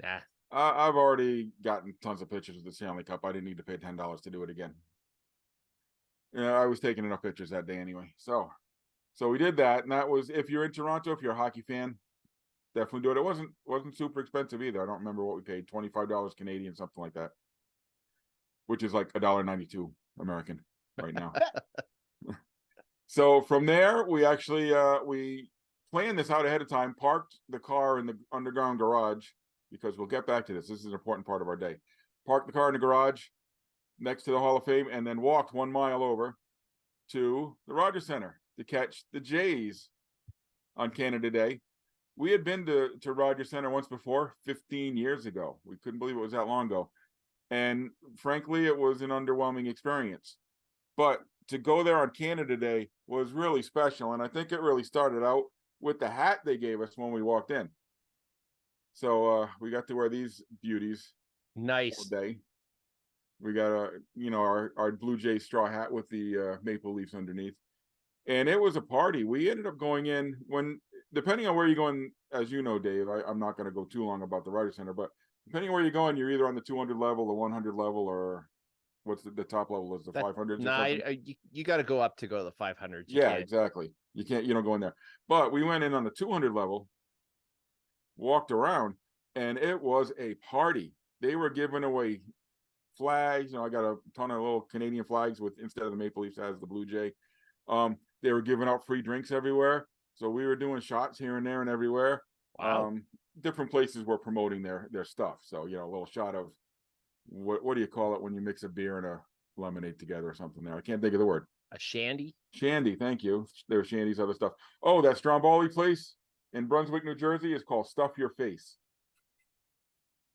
Nah. I've already gotten tons of pictures of the Stanley Cup. I didn't need to pay $10 to do it again. Yeah, I was taking enough pictures that day anyway. So we did that, and that was, if you're in Toronto, if you're a hockey fan, definitely do it. It wasn't super expensive either. I don't remember what we paid, $25 Canadian, something like that, which is like $1.92 American right now. So from there, we actually we planned this out ahead of time, parked the car in the underground garage, because we'll get back to this. This is an important part of our day. Parked the car in the garage next to the Hall of Fame, and then walked 1 mile over to the Rogers Center to catch the Jays on Canada Day. We had been to Rogers Center once before, 15 years ago. We couldn't believe it was that long ago. And frankly, it was an underwhelming experience. But to go there on Canada Day was really special. And I think it really started out with the hat they gave us when we walked in. So we got to wear these beauties all Nice. day. We got our Blue Jay straw hat with the maple leaves underneath. And it was a party. We ended up going in depending on where you're going, as you know, Dave, I'm not going to go too long about the Rogers Center, but depending on where you're going, you're either on the 200 level, the 100 level, or what's the top level is the 500s? Nah, you got to go up to go to the 500s. Yeah, exactly. You don't go in there. But we went in on the 200 level, walked around, and it was a party. They were giving away flags. I got a ton of little Canadian flags with, instead of the maple leafs, as the Blue Jay. They were giving out free drinks everywhere. So we were doing shots here and there and everywhere. Wow. Different places were promoting their stuff. So, a little shot of what do you call it when you mix a beer and a lemonade together or something there? I can't think of the word. A shandy. Shandy, thank you. There were shandies, other stuff. Oh, that Stromboli place in Brunswick, New Jersey is called Stuff Your Face.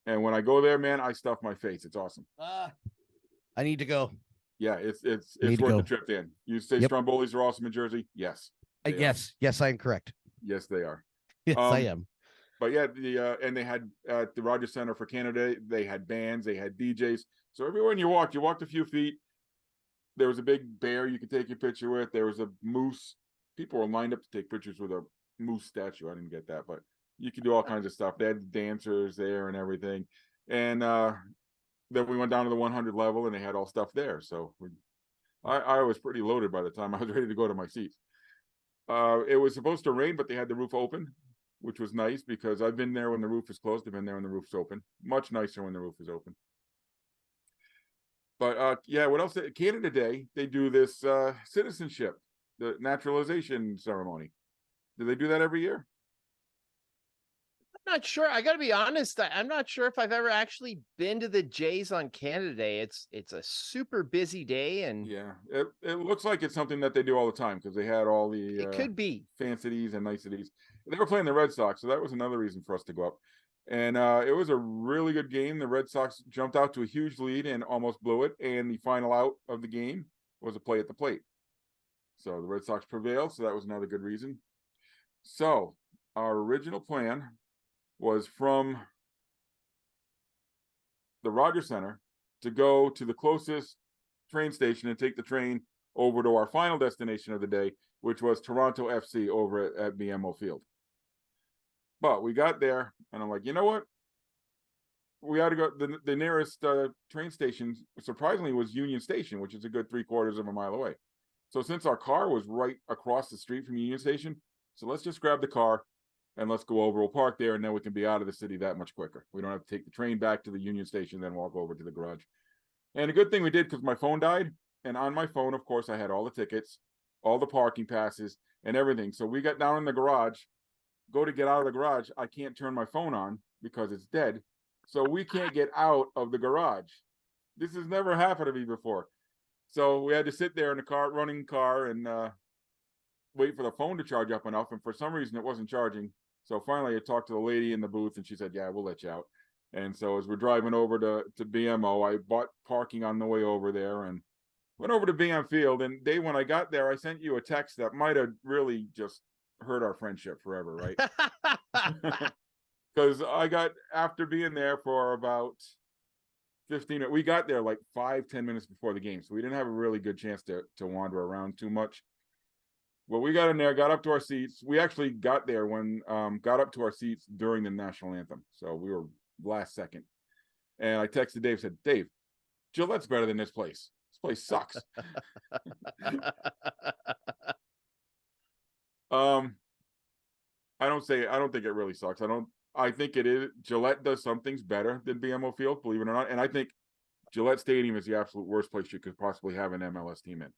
And when I go there, man, I stuff my face. It's awesome. I need to go. Yeah, it's Need to worth go. the trip in. You say Yep. Strombolis are awesome in Jersey? Yes. they are. Yes, I am correct. Yes, they are. Yes, I am. But yeah, and they had at the Rogers Center for Canada, they had bands, they had DJs. So everywhere you walked a few feet. There was a big bear you could take your picture with. There was a moose. People were lined up to take pictures with a moose statue. I didn't get that, but you could do all kinds of stuff. They had dancers there and everything. And then we went down to the 100 level, and they had all stuff there. So I was pretty loaded by the time I was ready to go to my seats. It was supposed to rain, but they had the roof open, which was nice because I've been there when the roof is closed. I've been there when the roof's open. Much nicer when the roof is open. But yeah, what else? Canada Day, they do this citizenship, the naturalization ceremony. Do they do that every year? I'm not sure. I got to be honest. I'm not sure if I've ever actually been to the Jays on Canada Day. It's a super busy day, and Yeah, it looks like it's something that they do all the time because they had all the it could be. fancities and niceties. They were playing the Red Sox, so that was another reason for us to go up. And it was a really good game. The Red Sox jumped out to a huge lead and almost blew it. And the final out of the game was a play at the plate. So the Red Sox prevailed. So that was another good reason. So our original plan was from the Rogers Center to go to the closest train station and take the train over to our final destination of the day, which was Toronto FC over at BMO Field. But we got there, and I'm like, you know what? We ought to go. The nearest train station, surprisingly, was Union Station, which is a good 3/4 of a mile away. So since our car was right across the street from Union Station, so let's just grab the car and let's go over. We'll park there, and then we can be out of the city that much quicker. We don't have to take the train back to the Union Station, then walk over to the garage. And a good thing we did because my phone died, and on my phone, of course, I had all the tickets, all the parking passes, and everything. So we got down in the garage. Go to get out of the garage, I can't turn my phone on because it's dead. So we can't get out of the garage. This has never happened to me before. So we had to sit there in the car, running car, and wait for the phone to charge up enough. And for some reason, it wasn't charging. So finally, I talked to the lady in the booth, and she said, "Yeah, we'll let you out." And so as we're driving over to BMO, I bought parking on the way over there and went over to BM Field. And Dave, when I got there, I sent you a text that might have really just hurt our friendship forever, right? Because I got, after being there for about 15, we got there like 5-10 minutes before the game, so we didn't have a really good chance to wander around too much. Well, we got in there, got up to our seats. We actually got there when got up to our seats during the national anthem, so we were last second. And I texted Dave, said, Dave, Gillette's better than this place. This place sucks. I don't think it really sucks. I think it is. Gillette does some things better than BMO Field, believe it or not. And I think Gillette Stadium is the absolute worst place you could possibly have an MLS team in.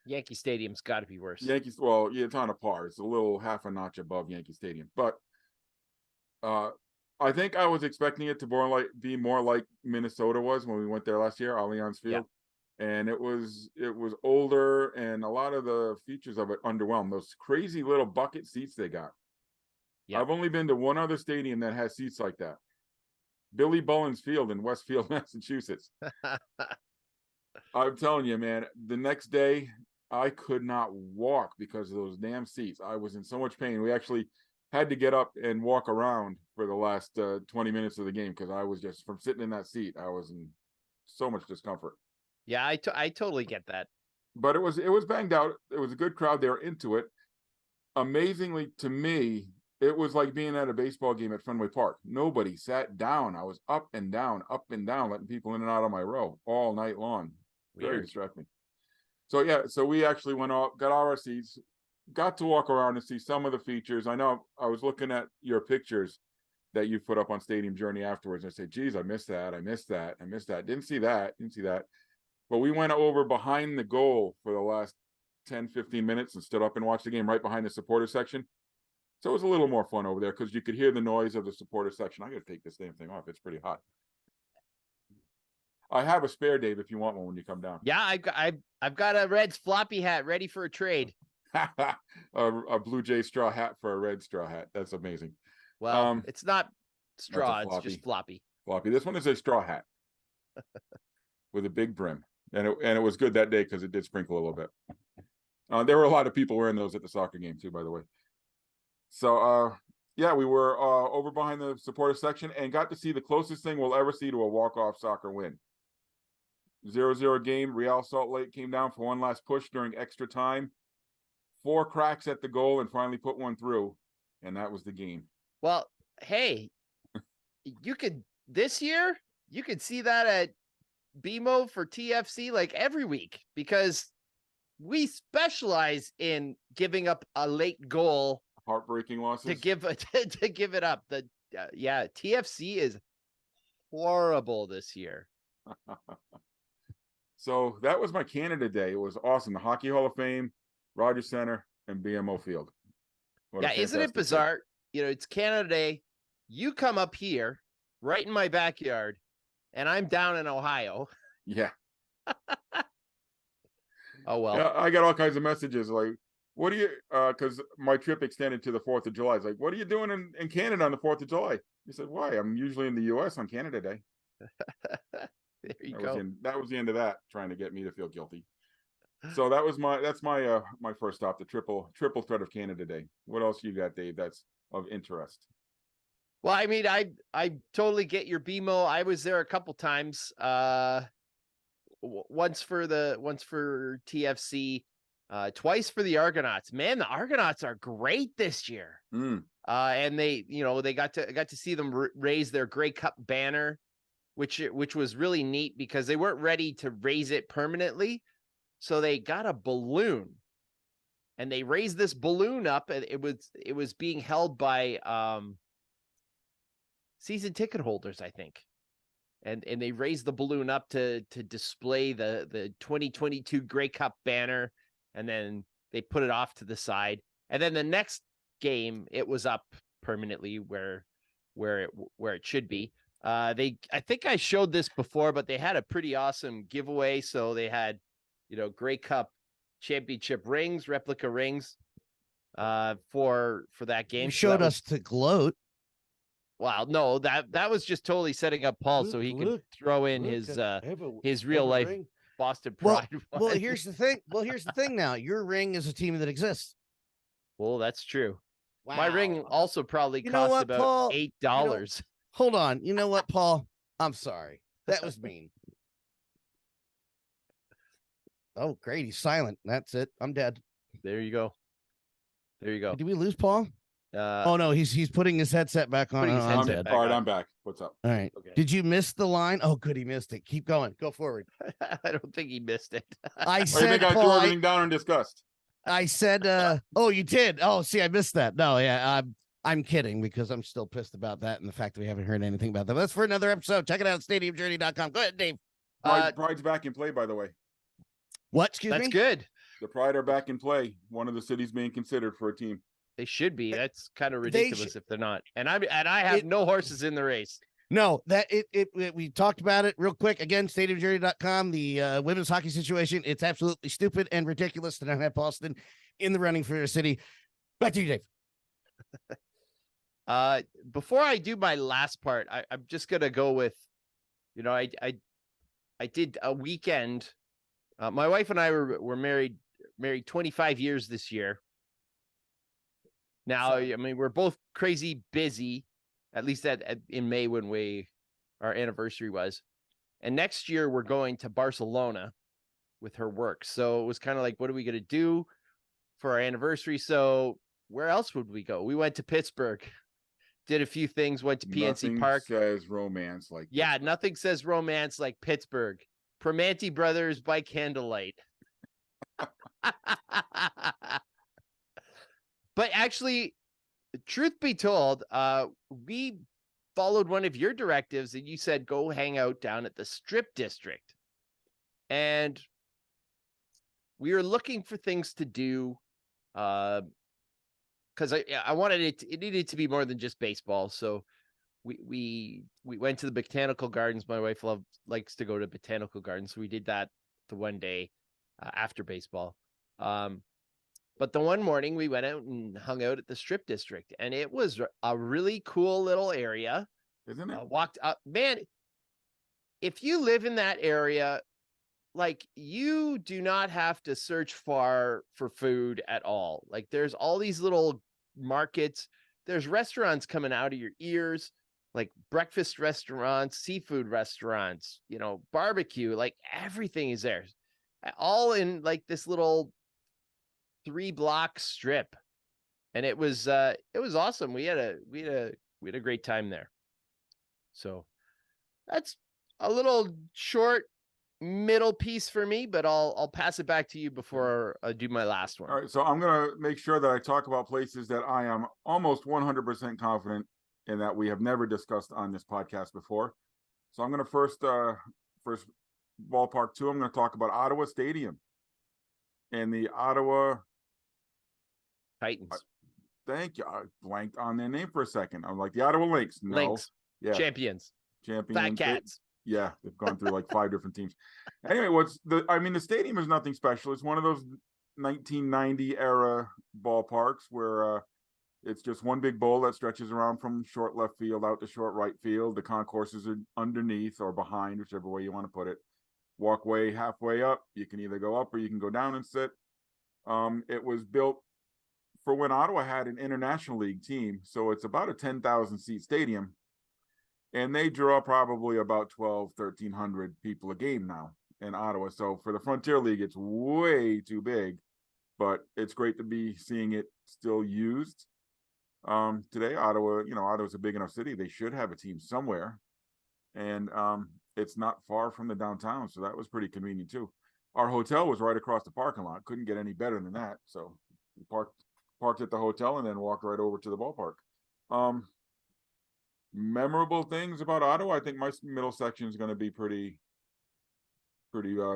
Yankee Stadium's got to be worse. Yankees, well, yeah, it's on a par. It's a little half a notch above Yankee Stadium. But I think I was expecting it to be more like Minnesota was when we went there last year, Allianz Field. Yeah. And it was older, and a lot of the features of it underwhelmed. Those crazy little bucket seats they got. Yeah. I've only been to one other stadium that has seats like that. Billy Bullens Field in Westfield, Massachusetts. I'm telling you, man, the next day I could not walk because of those damn seats. I was in so much pain. We actually had to get up and walk around for the last 20 minutes of the game because I was just, from sitting in that seat, I was in so much discomfort. Yeah, I totally get that. But it was banged out. It was a good crowd. They were into it. Amazingly, to me, it was like being at a baseball game at Fenway Park. Nobody sat down. I was up and down, letting people in and out of my row all night long. Weird. Very distracting. So yeah, so we actually went off, got our seats, got to walk around and see some of the features. I know I was looking at your pictures that you put up on Stadium Journey afterwards. I said, geez, I missed that. Didn't see that. But we went over behind the goal for the last 10, 15 minutes and stood up and watched the game right behind the supporter section. So it was a little more fun over there because you could hear the noise of the supporter section. I got to take this damn thing off. It's pretty hot. I have a spare, Dave, if you want one when you come down. Yeah, I've got a Reds floppy hat ready for a trade. a Blue Jay straw hat for a red straw hat. That's amazing. Well, it's not straw, it's just floppy. Floppy. This one is a straw hat with a big brim. And it was good that day because it did sprinkle a little bit. There were a lot of people wearing those at the soccer game too, by the way. So yeah, we were over behind the supporter section and got to see the closest thing we'll ever see to a walk-off soccer win. 0-0 game. Real Salt Lake came down for one last push during extra time. 4 cracks at the goal and finally put one through, and that was the game. Well, hey, this year you could see that at BMO for TFC like every week because we specialize in giving up a late goal, heartbreaking losses to give it up. TFC is horrible this year. So that was my Canada Day. It was awesome. The Hockey Hall of Fame, Rogers Center, and BMO Field. Yeah, isn't it bizarre? Day. It's Canada Day. You come up here, right in my backyard, and I'm down in Ohio. Yeah. Oh, well. Yeah, I got all kinds of messages like, what do you, because my trip extended to the 4th of July. It's like, what are you doing in Canada on the 4th of July? He said, why? I'm usually in the U.S. on Canada Day. There you go. That was the end of that, trying to get me to feel guilty. So that's my my first stop, the triple threat of Canada Day. What else you got, Dave, that's of interest? Well, I mean, I totally get your BMO. I was there a couple times. Once for TFC, twice for the Argonauts. Man, the Argonauts are great this year. And they got to see them raise their Grey Cup banner, which was really neat because they weren't ready to raise it permanently. So they got a balloon and they raised this balloon up, and it was being held by season ticket holders, I think. And they raised the balloon up to display the 2022 Grey Cup banner, and then they put it off to the side. And then the next game, it was up permanently where it should be. I think I showed this before, but they had a pretty awesome giveaway. So they had, Grey Cup championship rings, replica rings, for that game. You showed us to gloat. Wow, no, that was just totally setting up Paul so he could throw in his real life Boston Pride. Well, here's the thing. Now, your ring is a team that exists. Well, that's true. Wow. My ring also probably You know cost what, about Paul? $8. Hold on. You know what, Paul? I'm sorry. That was mean. Oh, great. He's silent. That's it. I'm dead. There you go. Did we lose Paul? Oh no, he's putting his headset back on. Putting his I'm headset dead. back All right, on. I'm back. What's up? All right. Okay. Did you miss the line? Oh, good. He missed it. Keep going. Go forward. I don't think he missed it. I I said, think I threw Paul, everything down in disgust. I said, oh, you did. Oh, see, I missed that. No, yeah, I'm kidding because I'm still pissed about that and the fact that we haven't heard anything about that. That's for another episode. Check it out at stadiumjourney.com. Go ahead, Dave. Pride's back in play, by the way. What? Excuse me? That's good. The Pride are back in play. One of the cities being considered for a team. They should be. That's kind of ridiculous if they're not. And I have no horses in the race. No, that we talked about it real quick. Again, stadiumjourney.com, the women's hockey situation. It's absolutely stupid and ridiculous to not have Boston in the running for a city. Back to you, Dave. Before I do my last part, I'm just gonna go with, I did a weekend. My wife and I were married 25 years this year. Now, I mean, we're both crazy busy, at least in May when our anniversary was. And next year we're going to Barcelona with her work. So it was kind of like, what are we going to do for our anniversary? So where else would we go? We went to Pittsburgh, did a few things, went to PNC Nothing Park. says romance like Yeah, nothing says romance like Pittsburgh. Primanti Brothers by candlelight. But actually, truth be told, we followed one of your directives and you said, go hang out down at the Strip District. And we were looking for things to do because I wanted it needed to be more than just baseball. So we went to the botanical gardens. My wife likes to go to botanical gardens. So we did that the one day after baseball. But the one morning we went out and hung out at the Strip District, and it was a really cool little area. Isn't it? Walked up, man. If you live in that area, like, you do not have to search far for food at all. Like, there's all these little markets. There's restaurants coming out of your ears, like breakfast restaurants, seafood restaurants, barbecue, like everything is there. All in like this little 3-block strip. And it was awesome. We had a great time there. So that's a little short middle piece for me, but I'll pass it back to you before I do my last one. All right, so I'm going to make sure that I talk about places that I am almost 100% confident in that we have never discussed on this podcast before. So I'm going to first ballpark 2, I'm going to talk about Ottawa Stadium and the Ottawa Titans. Thank you. I blanked on their name for a second. I'm like, the Ottawa Lynx. No. Lynx. Yeah. Champions. Fat Cats. Yeah, they've gone through like 5 different teams. Anyway, the stadium is nothing special. It's one of those 1990 era ballparks where it's just one big bowl that stretches around from short left field out to short right field. The concourses are underneath or behind, whichever way you want to put it. Walkway halfway up. You can either go up or you can go down and sit. It was built for when Ottawa had an International League team. So it's about a 10,000 seat stadium. And they draw probably about 1,300 people a game now in Ottawa. So for the Frontier League, it's way too big, but it's great to be seeing it still used. Today, Ottawa's a big enough city. They should have a team somewhere. And it's not far from the downtown. So that was pretty convenient too. Our hotel was right across the parking lot. Couldn't get any better than that. So we parked at the hotel and then walked right over to the ballpark. Memorable things about Ottawa. I think my middle section is going to be pretty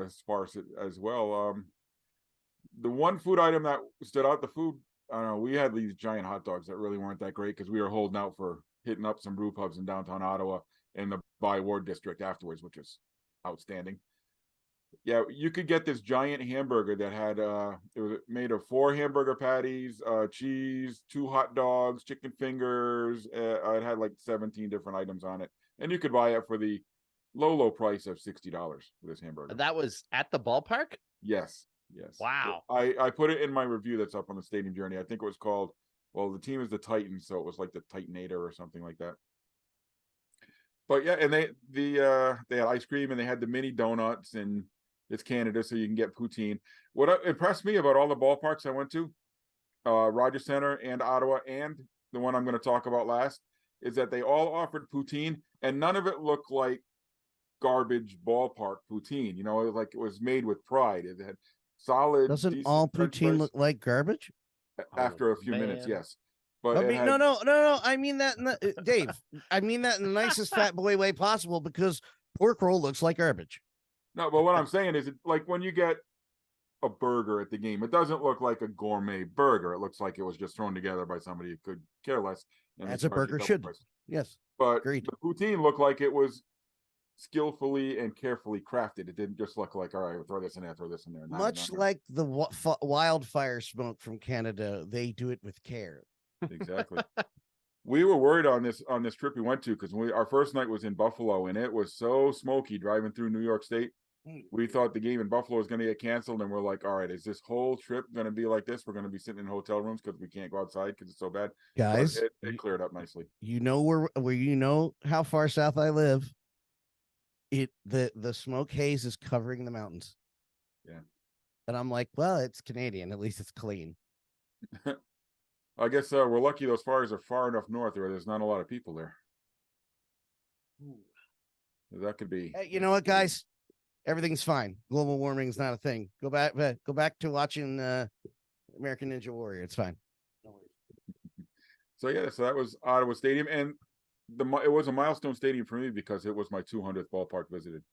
sparse as well. The one food item that stood out, I don't know, we had these giant hot dogs that really weren't that great because we were holding out for hitting up some brew pubs in downtown Ottawa in the By Ward district afterwards, which is outstanding. Yeah, you could get this giant hamburger that had it was made of 4 hamburger patties, cheese, 2 hot dogs, chicken fingers. It had like 17 different items on it, and you could buy it for the low price of $60 for this hamburger. That was at the ballpark? Yes, yes. Wow. I put it in my review that's up on the Stadium Journey. I think it was called. Well, the team is the Titans, so it was like the Titanator or something like that. But yeah, and they had ice cream and they had the mini donuts, and it's Canada, so you can get poutine. What impressed me about all the ballparks I went to, Rogers Center and Ottawa, and the one I'm going to talk about last, is that they all offered poutine, and none of it looked like garbage ballpark poutine. You know, like it was made with pride. It had solid. Doesn't decent all French poutine fries. look like garbage? After a few minutes, man. yes. But I it mean, had, no. I mean that, Dave. I mean that in the nicest fat boy way possible, because pork roll looks like garbage. no. But what I'm saying is, like when you get a burger at the game, it doesn't look like a gourmet burger. It looks like it was just thrown together by somebody who could care less. And As they a charge you burger double should. price. Yes. But Agreed. the poutine looked like it was skillfully and carefully crafted. It didn't just look like, all right, we'll throw this in there, throw this in there. Much like the wildfire smoke from Canada, they do it with care. Exactly. We were worried on this trip we went to, because our first night was in Buffalo, and it was so smoky driving through New York State. We thought the game in Buffalo was going to get canceled, and we're like, all right, is this whole trip going to be like this? We're going to be sitting in hotel rooms because we can't go outside because it's so bad. Guys, But it cleared up nicely. you know where you know how far south I live. The smoke haze is covering the mountains. Yeah. And I'm like, well, it's Canadian. At least it's clean. I guess we're lucky those fires are far enough north where there's not a lot of people there. That could be. Hey, you know what, guys? Everything's fine. Global warming is not a thing. Go back to watching American Ninja Warrior. It's fine. No worries. So yeah, so that was Ottawa Stadium, and it was a milestone stadium for me because it was my 200th ballpark visited.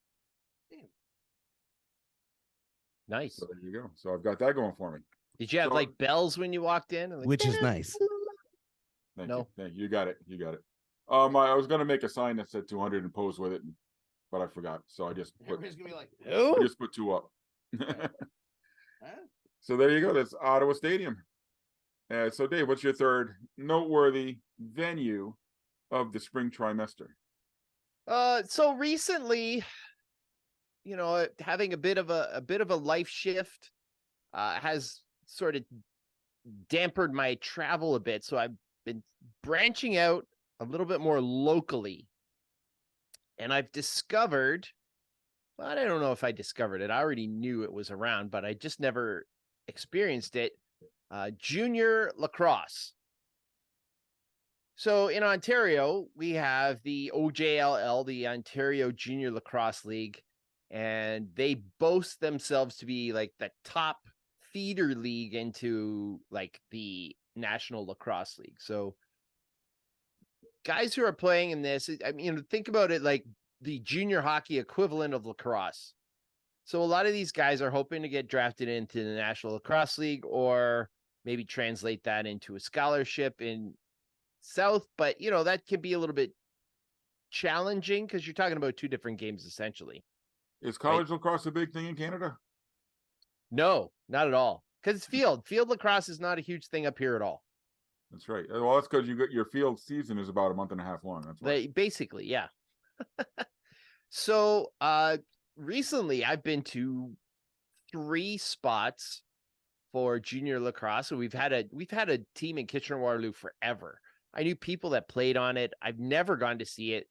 Nice. So there you go. So I've got that going for me. Did you have So- like bells when you walked in? Like, Which is nice. Thank No. you. Thank you. You got it. You got it. I was gonna make a sign that said 200 and pose with it, but I forgot. So I just put Everybody's gonna be like, I who? just put 2 up. Huh? So there you go. That's Ottawa Stadium. So Dave, what's your third noteworthy venue of the spring trimester? So recently, you know, having a bit of a life shift has sort of dampened my travel a bit. So I've been branching out a little bit more locally. And I've discovered, well, I don't know if I discovered it. I already knew it was around, but I just never experienced it. Junior lacrosse. So in Ontario, we have the OJLL, the Ontario Junior Lacrosse League, and they boast themselves to be like the top feeder league into like the National Lacrosse League. So guys who are playing in this, I mean, think about it like the junior hockey equivalent of lacrosse. So a lot of these guys are hoping to get drafted into the National Lacrosse League or maybe translate that into a scholarship in South, but you know, that can be a little bit challenging because you're talking about 2 different games essentially. Is college lacrosse a big thing in Canada? No, not at all. Because it's field lacrosse is not a huge thing up here at all. That's right. Well, that's because your field season is about a month and a half long. That's right. Basically, yeah. So recently I've been to 3 spots for junior lacrosse. So we've had a team in Kitchener-Waterloo forever. I knew people that played on it. I've never gone to see it.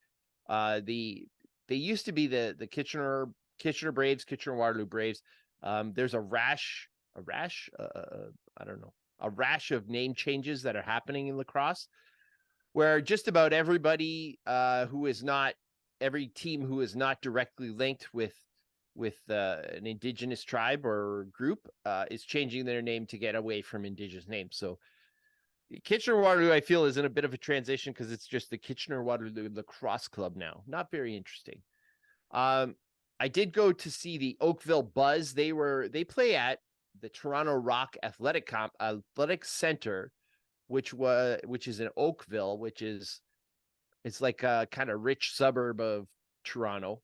They used to be the Kitchener Braves, Kitchener-Waterloo Braves. There's a rash of name changes that are happening in lacrosse, where just about everybody every team who is not directly linked with an indigenous tribe or group is changing their name to get away from indigenous names. So Kitchener-Waterloo, I feel, is in a bit of a transition because it's just the Kitchener-Waterloo Lacrosse Club now. Not very interesting. I did go to see the Oakville Buzz. They play at the Toronto Rock Athletic Center, which is in Oakville, it's like a kind of rich suburb of Toronto,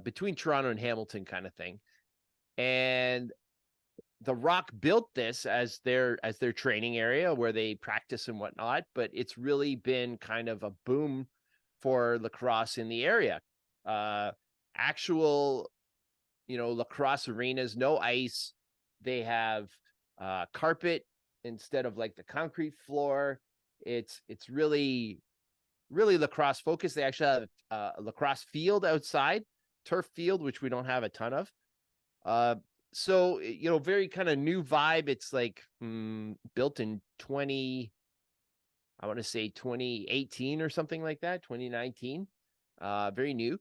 between Toronto and Hamilton kind of thing. And the Rock built this as their training area where they practice and whatnot, but it's really been kind of a boom for lacrosse in the area. Actual, lacrosse arenas, no ice. They have carpet instead of like the concrete floor. It's really, really lacrosse focused. They actually have a lacrosse field outside, turf field, which we don't have a ton of. So, very kind of new vibe. It's like built in 2018 or something like that, 2019. Very new.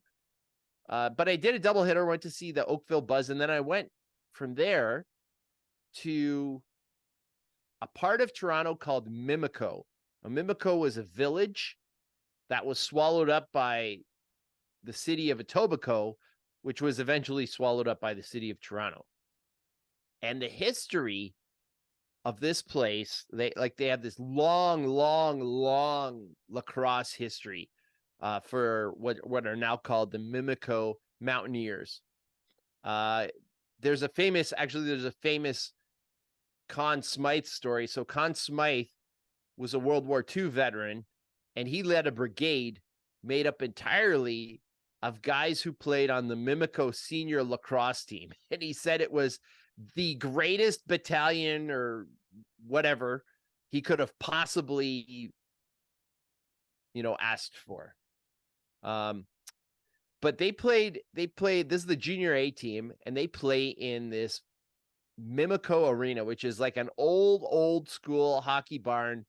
But I did a double hitter, went to see the Oakville Buzz, and then I went from there to a part of Toronto called Mimico. Now, Mimico was a village that was swallowed up by the city of Etobicoke, which was eventually swallowed up by the city of Toronto. And the history of this place, they have this long lacrosse history for what are now called the Mimico Mountaineers. There's a famous Conn Smythe story. So Conn Smythe was a World War II veteran, and he led a brigade made up entirely of guys who played on the Mimico senior lacrosse team. And he said it was the greatest battalion or whatever he could have possibly, asked for. But they played, this is the junior A team, and they play in this Mimico Arena, which is like an old school hockey barn.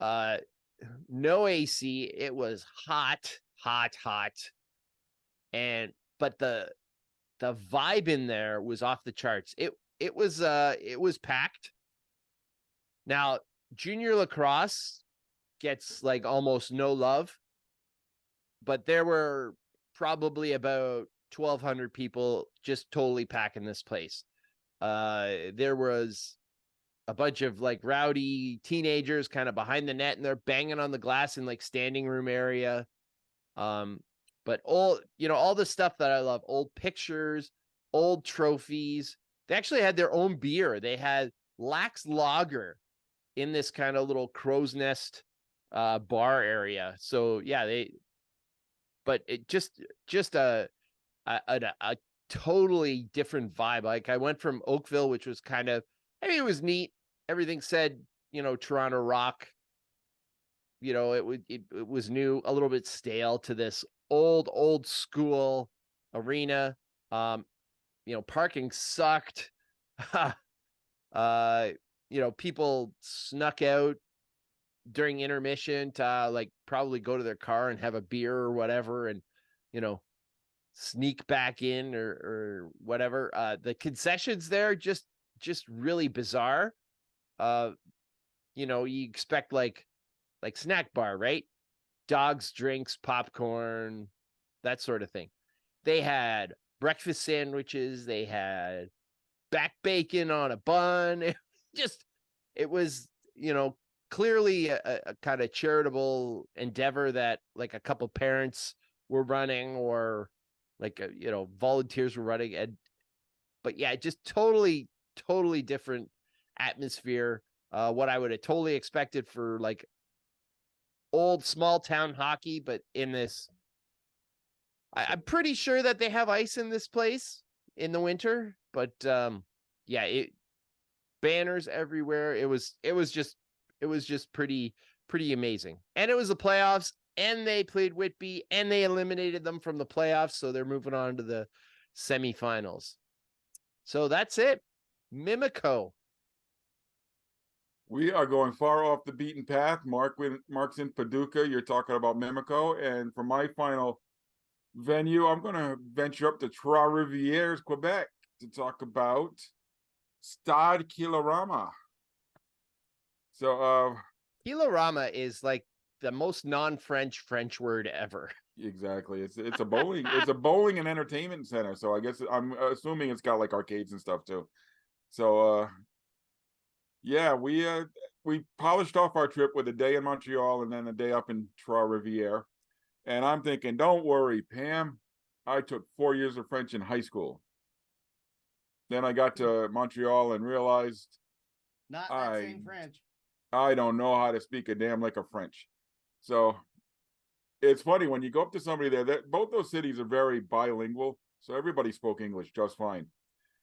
No AC. It was hot. But the vibe in there was off the charts. It was packed. Now, junior lacrosse gets like almost no love, but there were probably about 1,200 people just totally packing this place. There was a bunch of like rowdy teenagers kind of behind the net, and they're banging on the glass in like standing room area. But all the stuff that I love, old pictures, old trophies. They actually had their own beer. They had Lax Lager in this kind of little crow's nest bar area. So yeah, but it just a totally different vibe. Like I went from Oakville, which was kind of, it was neat. Everything said, Toronto Rock. It was new, a little bit stale, to this old school arena. Parking sucked. People snuck out during intermission to like probably go to their car and have a beer or whatever, and sneak back in or whatever. The concessions there just really bizarre. You expect like snack bar, right? Dogs, drinks, popcorn, that sort of thing. They had breakfast sandwiches. They had back bacon on a bun. It was, clearly a kind of charitable endeavor that like a couple parents were running, or like, volunteers were running. But yeah, just totally different atmosphere. What I would have totally expected for like old small town hockey, but in this, I'm pretty sure that they have ice in this place in the winter, but banners everywhere. It was just pretty amazing. And it was the playoffs, and they played Whitby, and they eliminated them from the playoffs, so they're moving on to the semifinals. So that's it. Mimico. We are going far off the beaten path. Mark's in Paducah. You're talking about Mimico. And for my final venue, I'm going to venture up to Trois-Rivières, Quebec, to talk about Stade Kilarama. So, Kilarama is like the most non-French word ever. Exactly. It's a bowling it's a bowling and entertainment center. So I guess I'm assuming it's got like arcades and stuff too. So yeah, we polished off our trip with a day in Montreal and then a day up in Trois-Rivières. And I'm thinking, don't worry, Pam, I took 4 years of French in high school. Then I got to Montreal and realized Not that I same French. I don't know how to speak a damn lick of French. So it's funny when you go up to somebody there, that both those cities are very bilingual. So everybody spoke English just fine.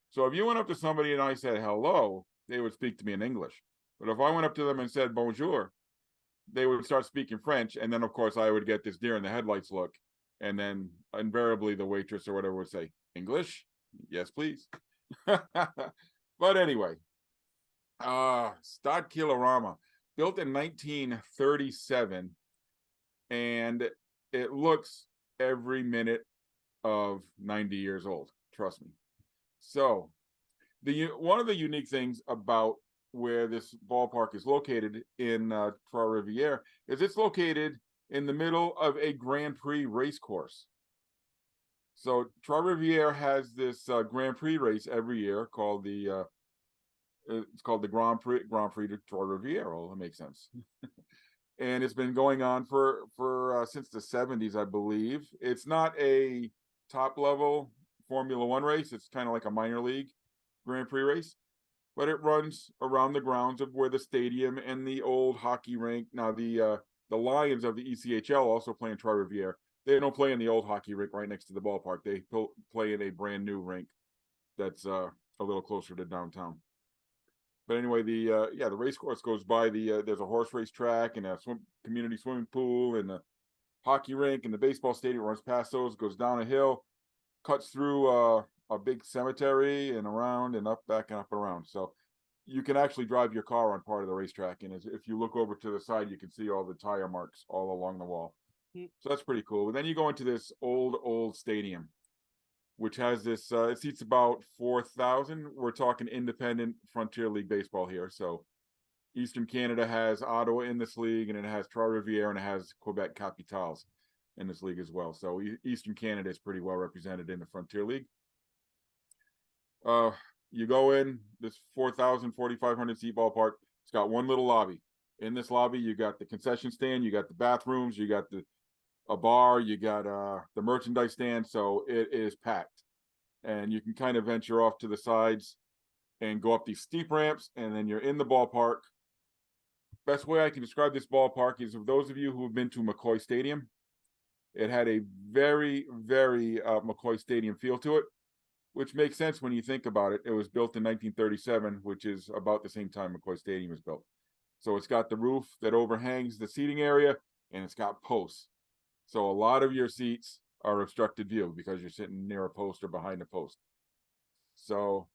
So if you went up to somebody and I said hello, they would speak to me in English. But if I went up to them and said bonjour, they would start speaking French. And then, of course, I would get this deer in the headlights look. And then invariably the waitress or whatever would say, English? Yes, please. But anyway, Stad Kilorama, built in 1937. And it looks every minute of 90 years old. Trust me. So one of the unique things about where this ballpark is located in Trois-Rivières is it's located in the middle of a Grand Prix race course. So Trois-Rivières has this Grand Prix race every year called the Grand Prix de Trois-Rivières. Well, that makes sense. And it's been going on for since the 70s, I believe. It's not a top level Formula One race. It's kind of like a minor league Grand Prix race, but it runs around the grounds of where the stadium and the old hockey rink. Now the Lions of the ECHL also play in Trois-Rivières. They don't play in the old hockey rink right next to the ballpark. They play in a brand new rink that's a little closer to downtown. But anyway, the race course goes by there's a horse race track and a community swimming pool and a hockey rink, and the baseball stadium runs past those, goes down a hill, cuts through a big cemetery and around and up, back and up and around. So you can actually drive your car on part of the racetrack, and if you look over to the side, you can see all the tire marks all along the wall. So that's pretty cool. But then you go into this old stadium, which has this, it seats about 4,000. We're talking independent Frontier League baseball here. So Eastern Canada has Ottawa in this league, and it has Trois-Rivières, and it has Quebec Capitals in this league as well. So Eastern Canada is pretty well represented in the Frontier League. You go in this 4,000, 4,500 seat ballpark. It's got one little lobby. In this lobby, you got the concession stand, you got the bathrooms, you got a bar, you got the merchandise stand. So it is packed, and you can kind of venture off to the sides and go up these steep ramps, and then you're in the ballpark. Best way I can describe this ballpark is, for those of you who have been to McCoy Stadium, it had a very, very McCoy Stadium feel to it, which makes sense when you think about it. It was built in 1937, which is about the same time McCoy Stadium was built. So it's got the roof that overhangs the seating area, and it's got posts. So a lot of your seats are obstructed view because you're sitting near a post or behind a post. So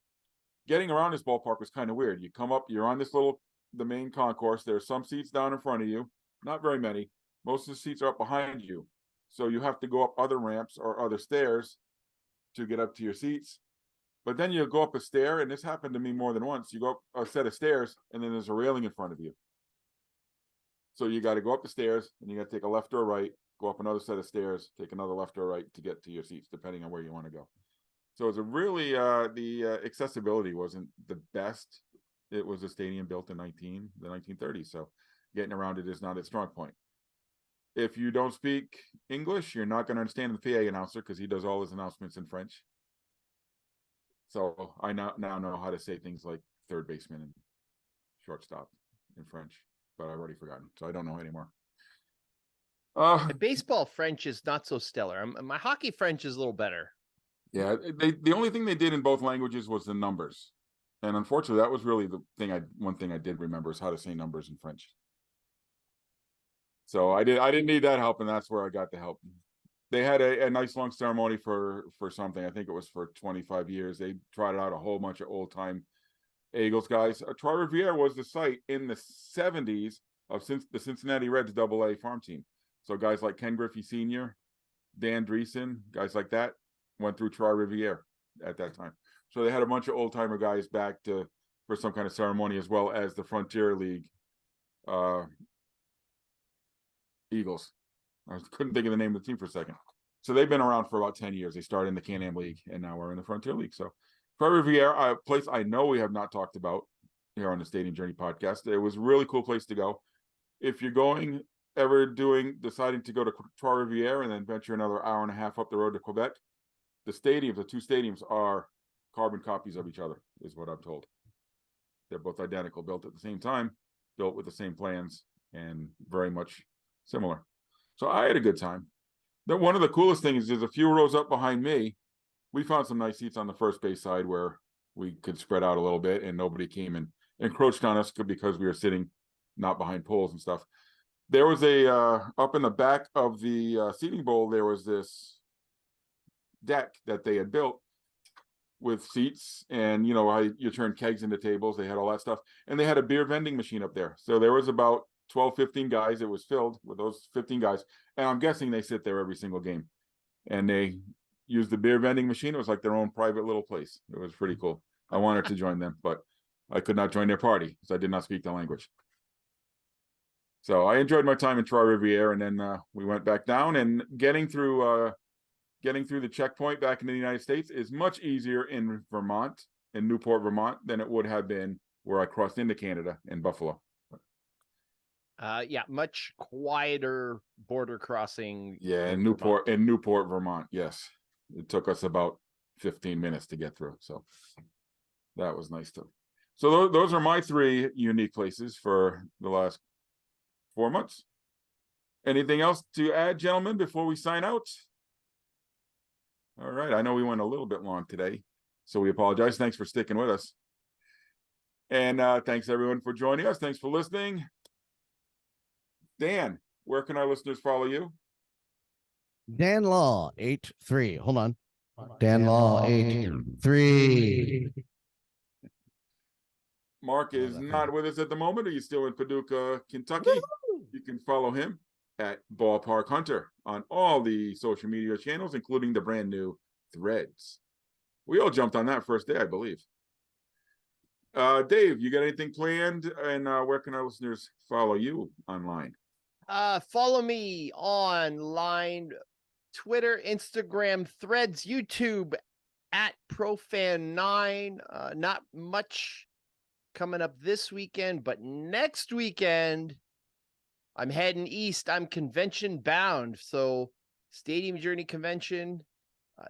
getting around this ballpark was kind of weird. You come up, you're on the main concourse. There's some seats down in front of you, not very many. Most of the seats are up behind you. So you have to go up other ramps or other stairs to get up to your seats. But then you go up a stair, and this happened to me more than once. You go up a set of stairs, and then there's a railing in front of you. So you got to go up the stairs, and you got to take a left or a right, go up another set of stairs, take another left or right to get to your seats, depending on where you want to go. So it's a really, the accessibility wasn't the best. It was a stadium built in the 1930s. So getting around it is not its strong point. If you don't speak English, you're not going to understand the PA announcer because he does all his announcements in French. So I now know how to say things like third baseman and shortstop in French, but I've already forgotten, so I don't know anymore. My baseball French is not so stellar. My hockey French is a little better. Yeah, the only thing they did in both languages was the numbers, and unfortunately, that was really one thing I did remember is how to say numbers in French. So I didn't need that help, and that's where I got the help. They had a nice long ceremony for something. I think it was for 25 years. They trotted out a whole bunch of old time Eagles guys. Trois-Rivières was the site in the 70s of the Cincinnati Reds AA farm team. So guys like Ken Griffey Sr., Dan Dreesen, guys like that went through Trois-Rivières at that time. So they had a bunch of old timer guys back for some kind of ceremony, as well as the Frontier League Eagles. I couldn't think of the name of the team for a second. So they've been around for about 10 years. They started in the Can-Am League, and now we're in the Frontier League. So Trois-Rivières, a place I know we have not talked about here on the Stadium Journey podcast. It was a really cool place to go. If you're deciding to go to Trois-Rivières and then venture another hour and a half up the road to Quebec, the two stadiums are carbon copies of each other, is what I'm told. They're both identical, built at the same time, built with the same plans, and very much similar. So I had a good time. One of the coolest things is a few rows up behind me, we found some nice seats on the first base side where we could spread out a little bit and nobody came and encroached on us because we were sitting not behind poles and stuff. There was a up in the back of the seating bowl, there was this deck that they had built with seats, and you know how you turn kegs into tables. They had all that stuff, and they had a beer vending machine up there. So there was about 12-15 guys. It was filled with those 15 guys, and I'm guessing they sit there every single game, and they use the beer vending machine. It was like their own private little place. It was pretty cool. I wanted to join them, but I could not join their party because I did not speak the language. So I enjoyed my time in Trois-Rivières, and then we went back down. And getting through the checkpoint back in the United States is much easier in Vermont, in Newport, Vermont, than it would have been where I crossed into Canada in Buffalo. Yeah, much quieter border crossing. Yeah, in Newport, Vermont. Yes, it took us about 15 minutes to get through. So that was nice too. So those are my 3 unique places for the last 4 months. Anything else to add, gentlemen, before we sign out? All right. I know we went a little bit long today, so we apologize. Thanks for sticking with us. And thanks everyone for joining us. Thanks for listening. Dan, where can our listeners follow you? Dan Law 83. Hold on. Dan Law 83. Mark is not with us at the moment. Are you still in Paducah, Kentucky? Woo-hoo! You can follow him at Ballpark Hunter on all the social media channels, including the brand new Threads. We all jumped on that first day, I believe. Dave, you got anything planned? And where can our listeners follow you online? Follow me online, Twitter, Instagram, Threads, YouTube at Profan9. Not much coming up this weekend, but next weekend I'm heading east. I'm convention bound, so Stadium Journey Convention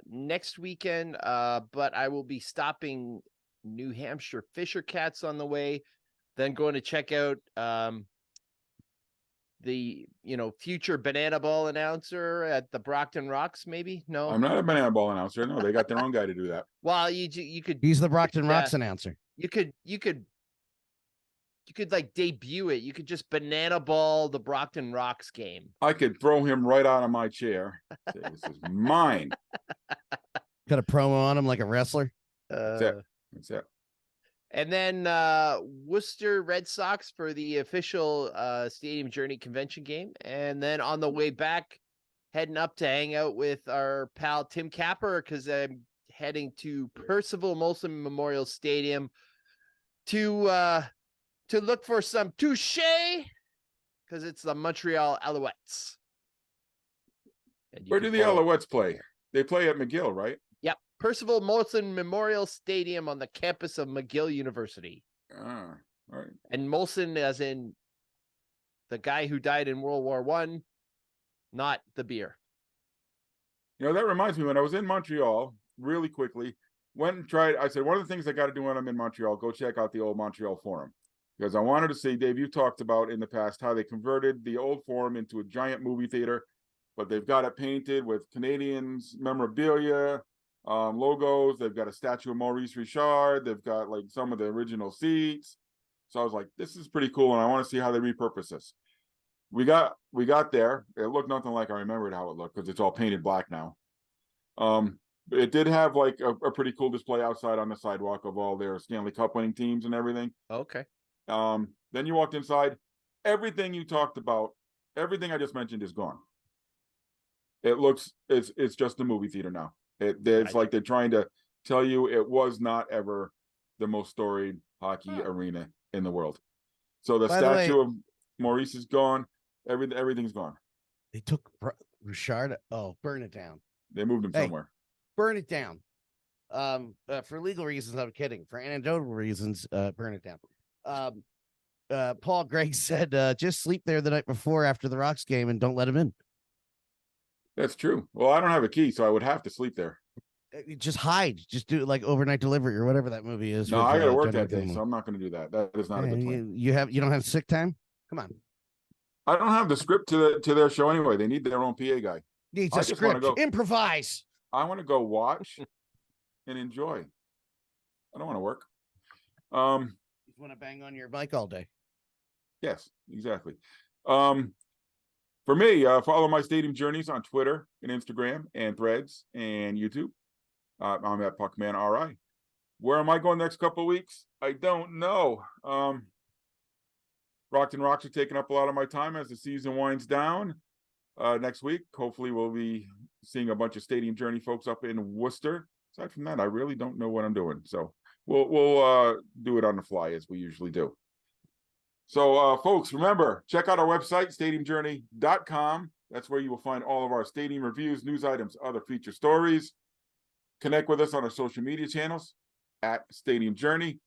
next weekend. But I will be stopping New Hampshire Fisher Cats on the way, then going to check out the future Banana Ball announcer at the Brockton Rocks. Maybe no, I'm not a Banana Ball announcer. No, they got their own guy to do that. Well, you could. He's the Brockton Rocks announcer. You could like debut it. You could just Banana Ball the Brockton Rocks game. I could throw him right out of my chair. Say, this is mine. Got a promo on him like a wrestler. That's it. That's it. And then Worcester Red Sox for the official Stadium Journey convention game. And then on the way back, heading up to hang out with our pal Tim Capper, because I'm heading to Percival Molson Memorial Stadium to look for some touche, because it's the Montreal Alouettes. Where do the Alouettes play? They play at McGill, right? Yep. Percival Molson Memorial Stadium on the campus of McGill University. All right. And Molson as in the guy who died in World War I, not the beer. You know, that reminds me, when I was in Montreal, really quickly, went and tried, I said, one of the things I got to do when I'm in Montreal, go check out the old Montreal Forum. Because I wanted to see, Dave, you talked about in the past how they converted the old Forum into a giant movie theater, but they've got it painted with Canadians memorabilia, logos. They've got a statue of Maurice Richard. They've got like some of the original seats. So I was like, this is pretty cool, and I want to see how they repurpose this. We got there. It looked nothing like I remembered how it looked, because it's all painted black now. It did have like a pretty cool display outside on the sidewalk of all their Stanley Cup winning teams and everything. Okay. Then you walked inside. Everything you talked about, everything I just mentioned is gone. It looks, it's just a movie theater now. It's like they're trying to tell you it was not ever the most storied hockey arena in the world. So the statue of Maurice is gone. Everything's gone. They took Richard. Oh, burn it down. They moved him somewhere. Burn it down. For legal reasons, I'm kidding. For anecdotal reasons, burn it down. Paul Gregg said, just sleep there the night before after the Rocks game and don't let him in. That's true. Well, I don't have a key, so I would have to sleep there. Just hide. Just do it like overnight delivery or whatever that movie is. No, with, I got to work Jennifer that day, Gilmore. so I'm not going to do that. That is not a good plan. You don't have sick time? Come on. I don't have the script to their show anyway. They need their own PA guy. Needs I a just wanna script. go- Improvise. I want to go watch and enjoy. I don't want to work. You want to bang on your mic all day. Yes, exactly. For me, follow my stadium journeys on Twitter and Instagram and Threads and YouTube. I'm at PuckmanRI. Where am I going next couple of weeks? I don't know. Rockton Rocks are taking up a lot of my time as the season winds down. Next week, hopefully, we'll be seeing a bunch of Stadium Journey folks up in Worcester. Aside from that, I really don't know what I'm doing. So we'll do it on the fly as we usually do. So, folks, remember, check out our website, stadiumjourney.com. That's where you will find all of our stadium reviews, news items, other feature stories. Connect with us on our social media channels at Stadium Journey.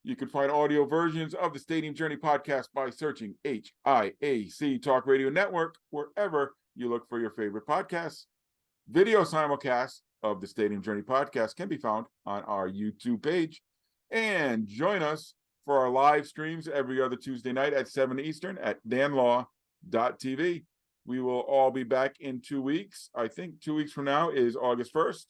You can find audio versions of the Stadium Journey podcast by searching HIAC Talk Radio Network wherever you look for your favorite podcasts. Video simulcasts of the Stadium Journey podcast can be found on our YouTube page. And join us for our live streams every other Tuesday night at 7 Eastern at danlaw.tv. We will all be back in 2 weeks. I think 2 weeks from now is August 1st.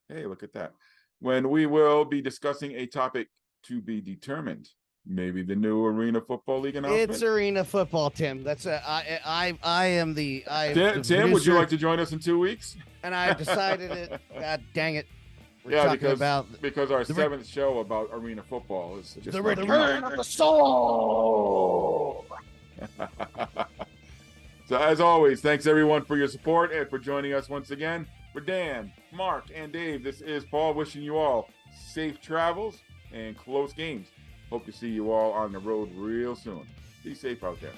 Hey, look at that. When we will be discussing a topic to be determined. Maybe the new Arena Football League announcement. It's Arena Football, Tim. That's I am the Tim, would you like to join us in 2 weeks? And I've decided it. God dang it. We're Yeah, talking about because our seventh show about Arena Football is just the like- return of the soul. So as always, thanks everyone for your support and for joining us once again. For Dan, Mark, and Dave, this is Paul wishing you all safe travels and close games. Hope to see you all on the road real soon. Be safe out there.